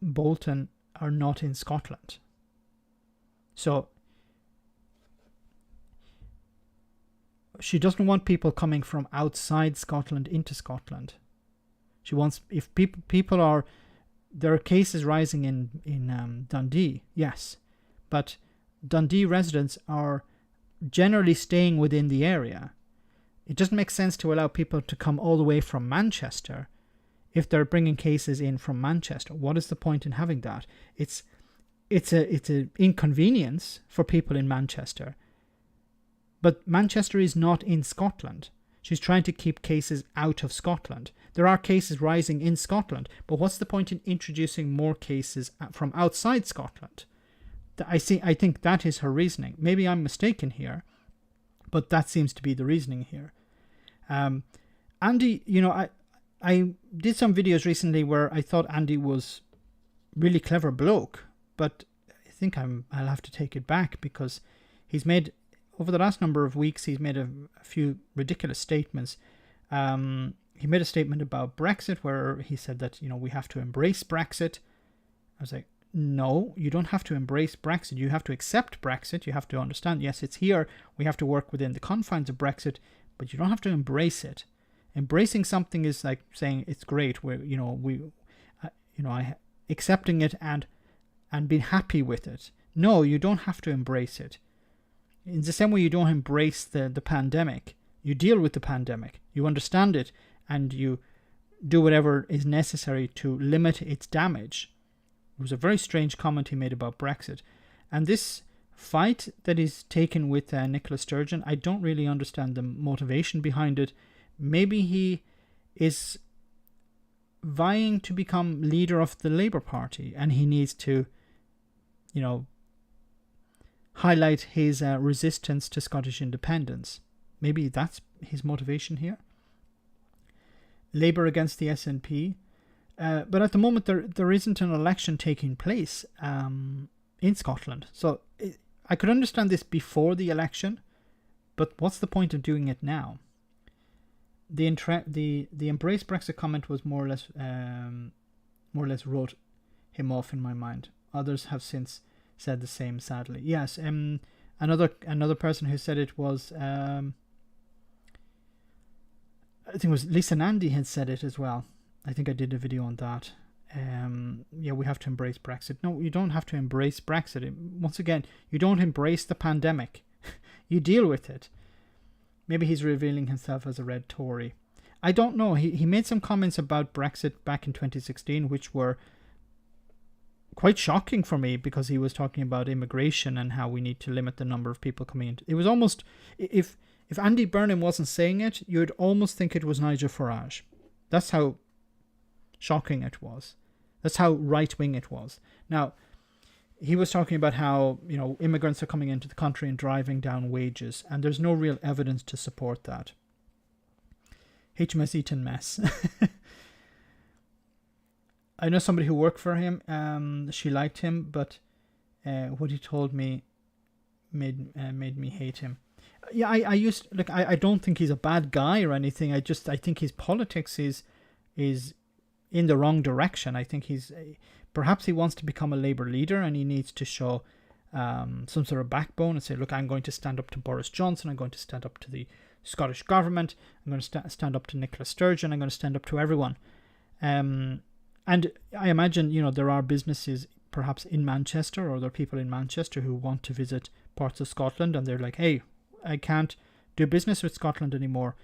Bolton are not in Scotland. So she doesn't want people coming from outside Scotland into Scotland. She wants, if people are, there are cases rising in Dundee, yes, but Dundee residents are generally staying within the area. It doesn't make sense to allow people to come all the way from Manchester if they're bringing cases in from Manchester. What is the point in having that? It's a inconvenience for people in Manchester. But Manchester is not in Scotland. She's trying to keep cases out of Scotland. There are cases rising in Scotland, but what's the point in introducing more cases from outside Scotland? I think that is her reasoning. Maybe I'm mistaken here, but that seems to be the reasoning here. Andy, I did some videos recently where I thought Andy was really clever bloke, but I think I'll have to take it back, because he's made, over the last number of weeks, he's made a few ridiculous statements. He made a statement about Brexit where he said that, we have to embrace Brexit. I was like, no, you don't have to embrace Brexit. You have to accept Brexit. You have to understand, yes, it's here. We have to work within the confines of Brexit, but you don't have to embrace it. Embracing something is like saying it's great. Accepting it and being happy with it. No, you don't have to embrace it. In the same way you don't embrace the pandemic. You deal with the pandemic. You understand it, and you do whatever is necessary to limit its damage. It was a very strange comment he made about Brexit. And this fight that is taken with Nicola Sturgeon, I don't really understand the motivation behind it. Maybe he is vying to become leader of the Labour Party, and he needs to, highlight his resistance to Scottish independence. Maybe that's his motivation here. Labour against the SNP. But at the moment, there isn't an election taking place in Scotland. So I could understand this before the election, but what's the point of doing it now? The embrace Brexit comment was more or less wrote him off in my mind. Others have since said the same, sadly. Yes, another person who said it was I think it was Lisa Nandy had said it as well. I think I did a video on that. We have to embrace Brexit. No, you don't have to embrace Brexit. Once again, you don't embrace the pandemic. You deal with it. Maybe he's revealing himself as a red Tory. I don't know. He made some comments about Brexit back in 2016, which were quite shocking for me, because he was talking about immigration and how we need to limit the number of people coming in. It was almost, if Andy Burnham wasn't saying it, you'd almost think it was Nigel Farage. That's how shocking it was. That's how right-wing it was. Now, he was talking about how, immigrants are coming into the country and driving down wages, and there's no real evidence to support that. HMS Eton mess. I know somebody who worked for him. She liked him, but what he told me made me hate him. Yeah, I don't think he's a bad guy or anything. I think his politics is in the wrong direction. I think perhaps he wants to become a Labour leader, and he needs to show some sort of backbone and say, look, I'm going to stand up to Boris Johnson. I'm going to stand up to the Scottish government. I'm going to stand up to Nicola Sturgeon. I'm going to stand up to everyone. And I imagine, there are businesses perhaps in Manchester, or there are people in Manchester who want to visit parts of Scotland, and they're like, hey, I can't do business with Scotland anymore.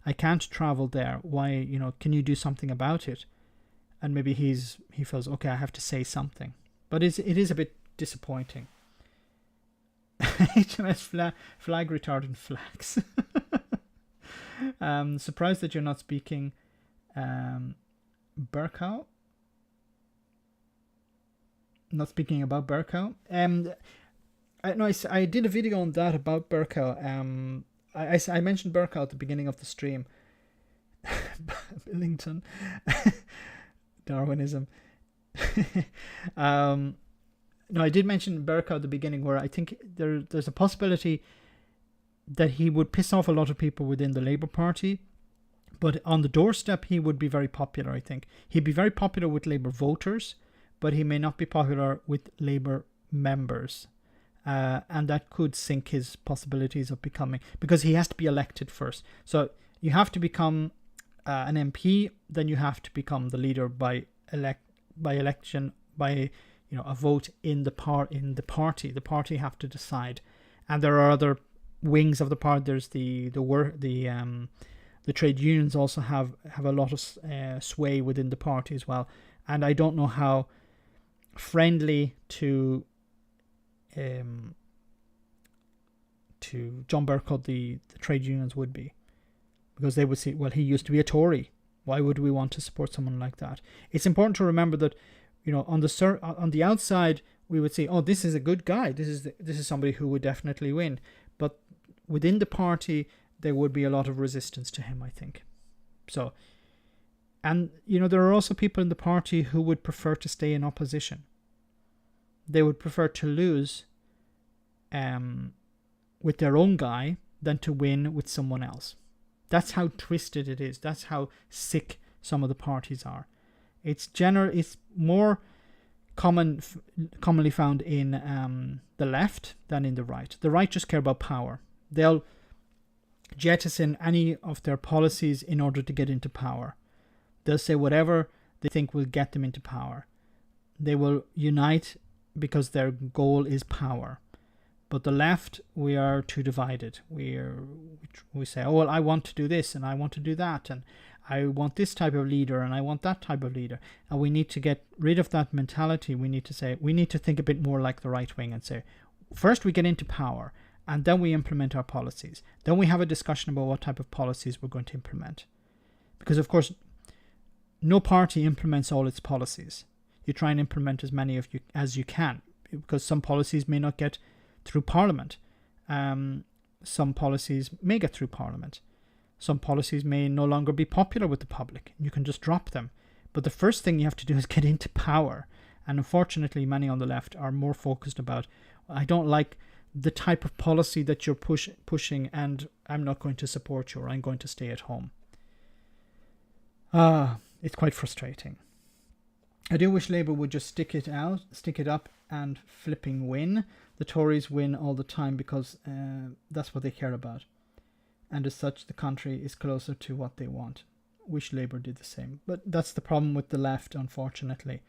I can't travel there. Why, can you do something about it? And maybe he feels, okay, I have to say something. But it is a bit disappointing. HMS flag retardant flags. Surprised that you're not speaking Bercow. Not speaking about Bercow. I did a video on that about Bercow. I mentioned Bercow at the beginning of the stream. Billington. Darwinism. No, I did mention Bercow at the beginning, where I think there's a possibility that he would piss off a lot of people within the Labour Party, but on the doorstep he would be very popular. I think he'd be very popular with Labour voters, but he may not be popular with Labour members, and that could sink his possibilities of becoming, because he has to be elected first. So you have to become an MP, then you have to become the leader by election, by a vote in the party. The party have to decide, and there are other wings of the party. There's the trade unions also have a lot of sway within the party as well, and I don't know how friendly to John Bercow the trade unions would be, because they would say, well, he used to be a Tory, why would we want to support someone like that? It's important to remember that on the outside we would say, oh, this is a good guy, this is somebody who would definitely win, but within the party there would be a lot of resistance to him, I think. So, and there are also people in the party who would prefer to stay in opposition. They would prefer to lose with their own guy than to win with someone else. That's how twisted it is. That's how sick some of the parties are. It's more commonly found in the left than in the right. The right just care about power. They'll jettison any of their policies in order to get into power. They'll say whatever they think will get them into power. They will unite because their goal is power. But the left, we are too divided. We say, oh, well, I want to do this and I want to do that, and I want this type of leader and I want that type of leader. And we need to get rid of that mentality. We need to think a bit more like the right wing and say, first we get into power and then we implement our policies. Then we have a discussion about what type of policies we're going to implement. Because, of course, no party implements all its policies. You try and implement as many as you can, because some policies may not get through Parliament. Some policies may get through Parliament. Some policies may no longer be popular with the public. You can just drop them. But the first thing you have to do is get into power. And unfortunately, many on the left are more focused about, I don't like the type of policy that you're pushing, and I'm not going to support you, or I'm going to stay at home. It's quite frustrating. I do wish Labour would just stick it up and flipping win. The Tories win all the time because that's what they care about. And as such, the country is closer to what they want. Wish Labour did the same. But that's the problem with the left, unfortunately.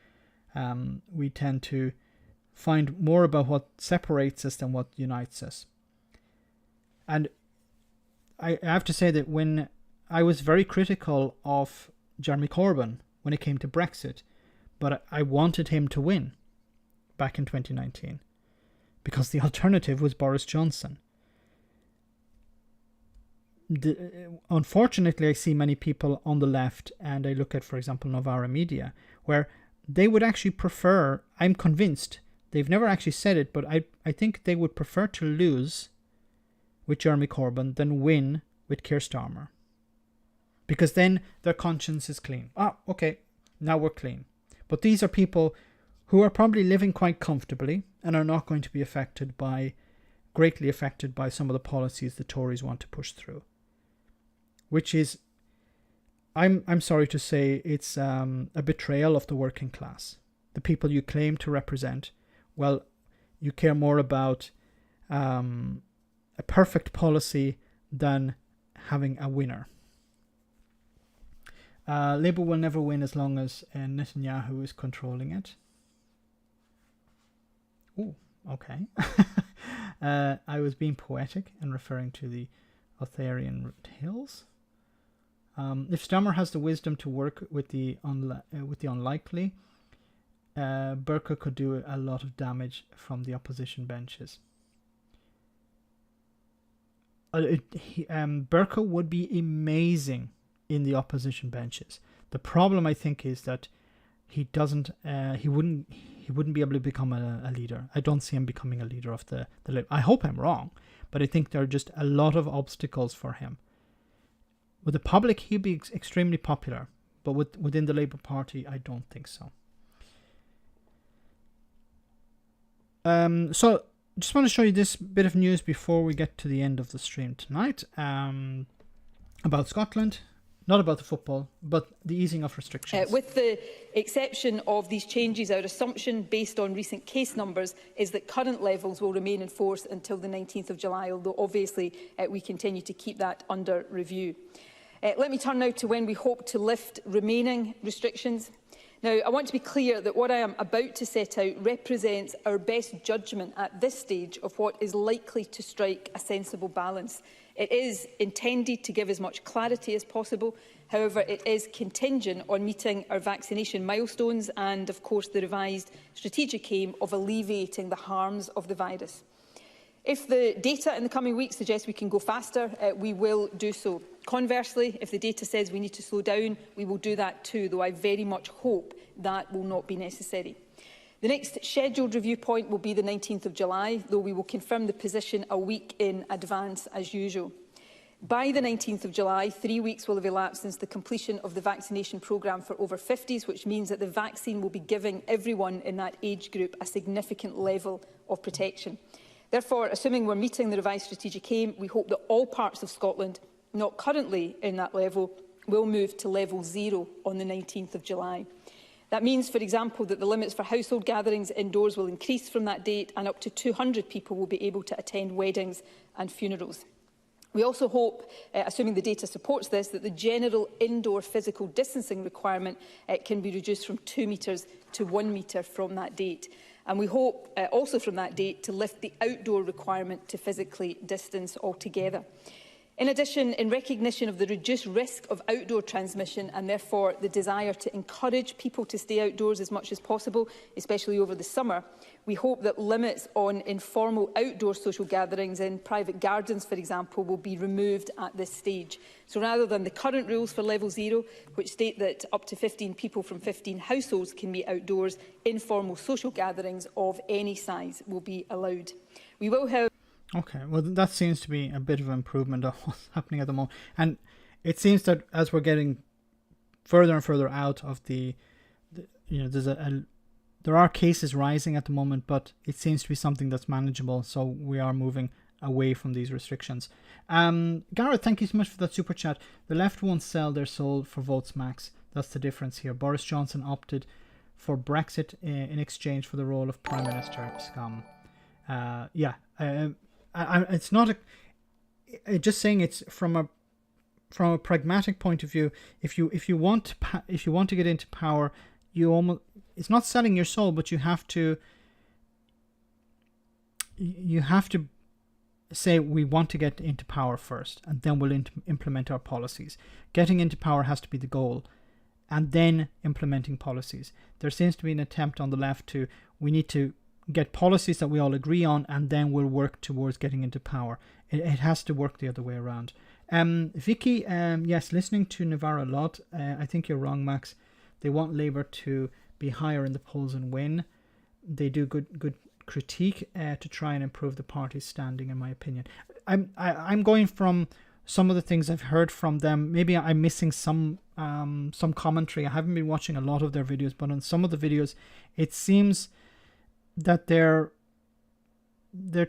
We tend to find more about what separates us than what unites us. And I have to say that when I was very critical of Jeremy Corbyn when it came to Brexit, but I wanted him to win back in 2019 because the alternative was Boris Johnson. Unfortunately, I see many people on the left, and I look at, for example, Novara Media, where they would actually prefer, I'm convinced, they've never actually said it, but I think they would prefer to lose with Jeremy Corbyn than win with Keir Starmer. Because then their conscience is clean. Okay, now we're clean. But these are people who are probably living quite comfortably and are not going to be greatly affected by some of the policies the Tories want to push through. Which is, I'm sorry to say, it's a betrayal of the working class. The people you claim to represent, well, you care more about a perfect policy than having a winner. Labour will never win as long as Netanyahu is controlling it. Oh, okay. I was being poetic and referring to the Arthurian tales. If Starmer has the wisdom to work with the unlikely, Bercow could do a lot of damage from the opposition benches. Bercow would be amazing in the opposition benches. The problem, I think, is that he wouldn't be able to become a leader. I don't see him becoming a leader of the Labour. I hope I'm wrong, but I think there are just a lot of obstacles for him. With the public, he'd be extremely popular, but within the Labour Party, I don't think so. So just want to show you this bit of news before we get to the end of the stream tonight, about Scotland. Not about the football, but the easing of restrictions. With the exception of these changes, our assumption, based on recent case numbers, is that current levels will remain in force until the 19th of July, although obviously we continue to keep that under review. Let me turn now to when we hope to lift remaining restrictions. Now, I want to be clear that what I am about to set out represents our best judgment at this stage of what is likely to strike a sensible balance. It is intended to give as much clarity as possible. However, it is contingent on meeting our vaccination milestones and, of course, the revised strategic aim of alleviating the harms of the virus. If the data in the coming weeks suggests we can go faster, we will do so. Conversely, if the data says we need to slow down, we will do that too, though I very much hope that will not be necessary. The next scheduled review point will be the 19th of July, though we will confirm the position a week in advance as usual. By the 19th of July, 3 weeks will have elapsed since the completion of the vaccination programme for over 50s, which means that the vaccine will be giving everyone in that age group a significant level of protection. Therefore, assuming we're meeting the revised strategic aim, we hope that all parts of Scotland, not currently in that level, will move to level 0 on the 19th of July. That means, for example, that the limits for household gatherings indoors will increase from that date, and up to 200 people will be able to attend weddings and funerals. We also hope, assuming the data supports this, that the general indoor physical distancing requirement can be reduced from 2 metres to 1 metre from that date. And we hope also from that date to lift the outdoor requirement to physically distance altogether. In addition, in recognition of the reduced risk of outdoor transmission and therefore the desire to encourage people to stay outdoors as much as possible, especially over the summer, we hope that limits on informal outdoor social gatherings in private gardens, for example, will be removed at this stage. So rather than the current rules for level 0, which state that up to 15 people from 15 households can meet outdoors, informal social gatherings of any size will be allowed. We will, however, Okay, well, that seems to be a bit of an improvement of what's happening at the moment. And it seems that as we're getting further and further out of there are cases rising at the moment, but it seems to be something that's manageable. So we are moving away from these restrictions. Gareth, thank you so much for that super chat. The left won't sell their soul for votes max. That's the difference here. Boris Johnson opted for Brexit in exchange for the role of Prime Minister. Scum. It's not just saying it's from a pragmatic point of view. If you want to get into power, it's not selling your soul, but you have to say we want to get into power first, and then we'll implement our policies. Getting into power has to be the goal, and then implementing policies. There seems to be an attempt on the left we need to get policies that we all agree on, and then we'll work towards getting into power. It has to work the other way around. Vicky, yes, listening to Navarra a lot. I think you're wrong, Max. They want Labour to be higher in the polls and win. They do good critique to try and improve the party's standing, in my opinion. I'm going from some of the things I've heard from them. Maybe I'm missing some commentary. I haven't been watching a lot of their videos, but on some of the videos, it seems that they're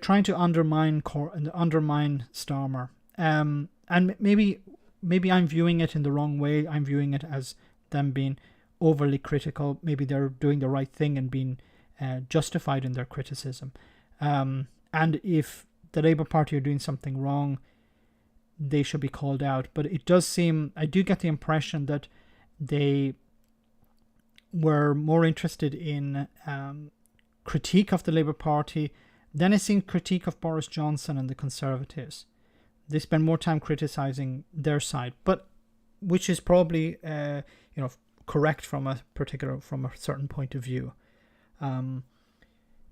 trying to undermine Starmer, and maybe I'm viewing it in the wrong way. I'm viewing it as them being overly critical. Maybe they're doing the right thing and being justified in their criticism. And if the Labour Party are doing something wrong, they should be called out. But it does seem, I do get the impression that they were more interested in critique of the Labour Party than it seemed critique of Boris Johnson and the Conservatives. They spend more time criticising their side, but which is probably correct from a certain point of view.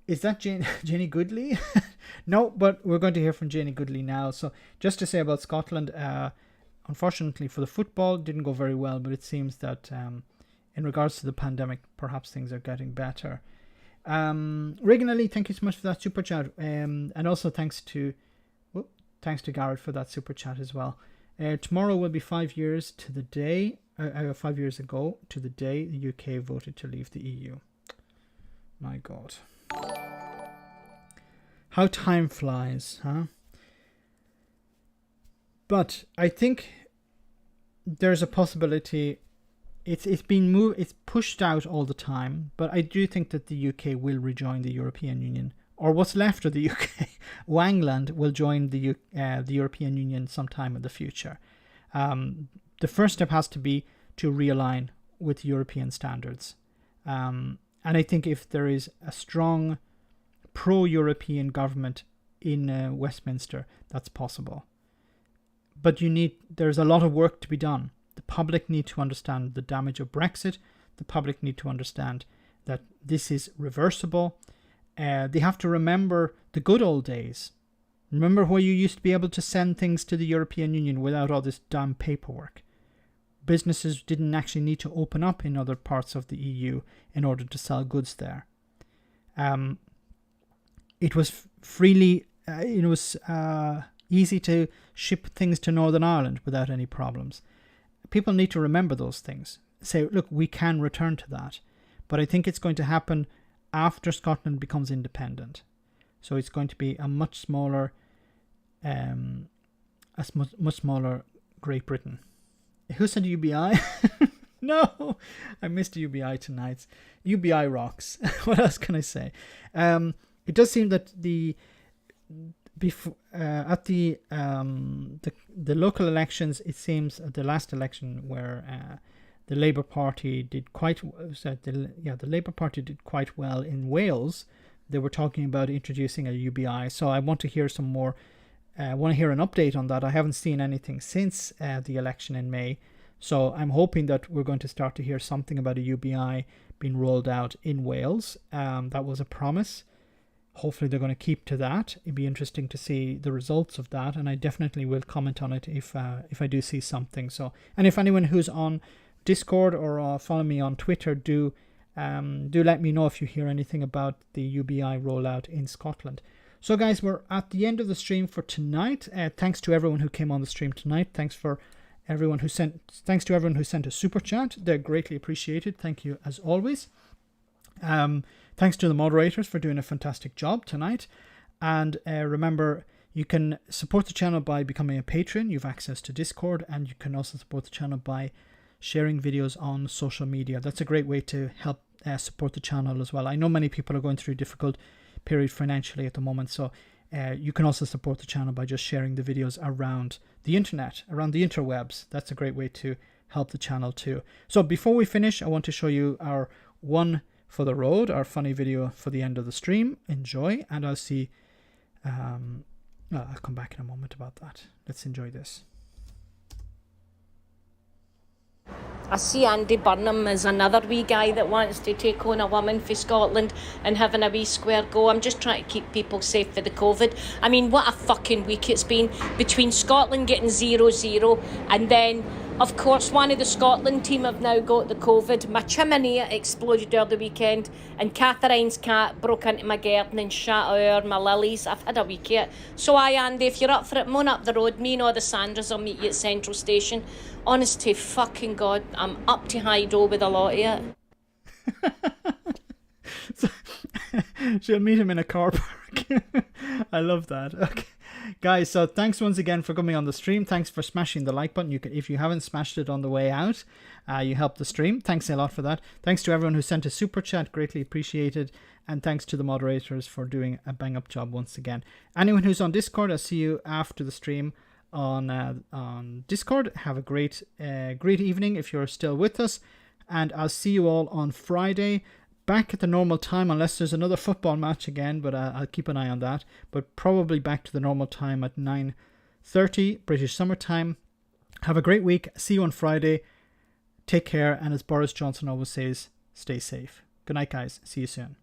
Is that Janie Goodley? No, but we're going to hear from Janie Goodley now. So just to say about Scotland, unfortunately for the football, didn't go very well, but it seems that in regards to the pandemic, perhaps things are getting better. Regan Ali, thank you so much for that super chat, and also thanks to Garrett for that super chat as well. Tomorrow will be 5 years to the day, 5 years ago to the day the UK voted to leave the EU. My God. How time flies, huh? But I think there's a possibility. It's been moved, it's pushed out all the time, but I do think that the UK will rejoin the European Union, or what's left of the UK. Wangland will join the European Union sometime in the future. The first step has to be to realign with European standards. And I think if there is a strong pro-European government in Westminster, that's possible. But there's a lot of work to be done. The public need to understand the damage of Brexit. The public need to understand that this is reversible. They have to remember the good old days. Remember where you used to be able to send things to the European Union without all this damn paperwork. Businesses didn't actually need to open up in other parts of the EU in order to sell goods there. It was easy to ship things to Northern Ireland without any problems. People need to remember those things. Say, look, we can return to that. But I think it's going to happen after Scotland becomes independent. So it's going to be a much smaller Great Britain. Who said UBI? No, I missed UBI tonight. UBI rocks. What else can I say? It does seem that at the local elections, it seems at the last election where the Labour Party did quite well in Wales. They were talking about introducing a UBI. So I want to hear some more. I want to hear an update on that. I haven't seen anything since the election in May. So I'm hoping that we're going to start to hear something about a UBI being rolled out in Wales. That was a promise. Hopefully they're going to keep to that. It'd be interesting to see the results of that, and I definitely will comment on it if I do see something. So, and if anyone who's on Discord or follow me on Twitter, do let me know if you hear anything about the UBI rollout in Scotland. So guys, we're at the end of the stream for tonight. Thanks to everyone who came on the stream tonight. Thanks to everyone who sent a super chat. They're greatly appreciated. Thank you as always. Thanks to the moderators for doing a fantastic job tonight. And remember, you can support the channel by becoming a patron. You have access to Discord, and you can also support the channel by sharing videos on social media. That's a great way to help support the channel as well. I know many people are going through a difficult period financially at the moment, so you can also support the channel by just sharing the videos around the internet, around the interwebs. That's a great way to help the channel too. So before we finish, I want to show you our one for the road, our funny video for the end of the stream. Enjoy, and I'll see I'll come back in a moment about that. Let's enjoy this. I see Andy Burnham as another wee guy that wants to take on a woman for Scotland and having a wee square go. I'm just trying to keep people safe for the COVID. I mean, what a fucking week it's been, between Scotland getting 0-0 and then, of course, one of the Scotland team have now got the COVID. My chimney exploded over the weekend, and Catherine's cat broke into my garden and shot out my lilies. I've had a week yet. So Andy, if you're up for it, moan up the road. Me and all the Sandras will meet you at Central Station. Honest to fucking God, I'm up to high-do with a lot of it. She'll meet him in a car park. I love that. Okay, guys, so thanks once again for coming on the stream. Thanks for smashing the like button. If you haven't smashed it on the way out, you helped the stream. Thanks a lot for that. Thanks to everyone who sent a super chat, greatly appreciated. And thanks to the moderators for doing a bang up job once again. Anyone who's on Discord, I'll see you after the stream on Discord. Have a great evening if you're still with us, and I'll see you all on Friday, back at the normal time, unless there's another football match again, but I'll keep an eye on that. But probably back to the normal time at 9:30 British Summer Time. Have a great week. See you on Friday. Take care, and as Boris Johnson always says, stay safe. Good night, guys. See you soon.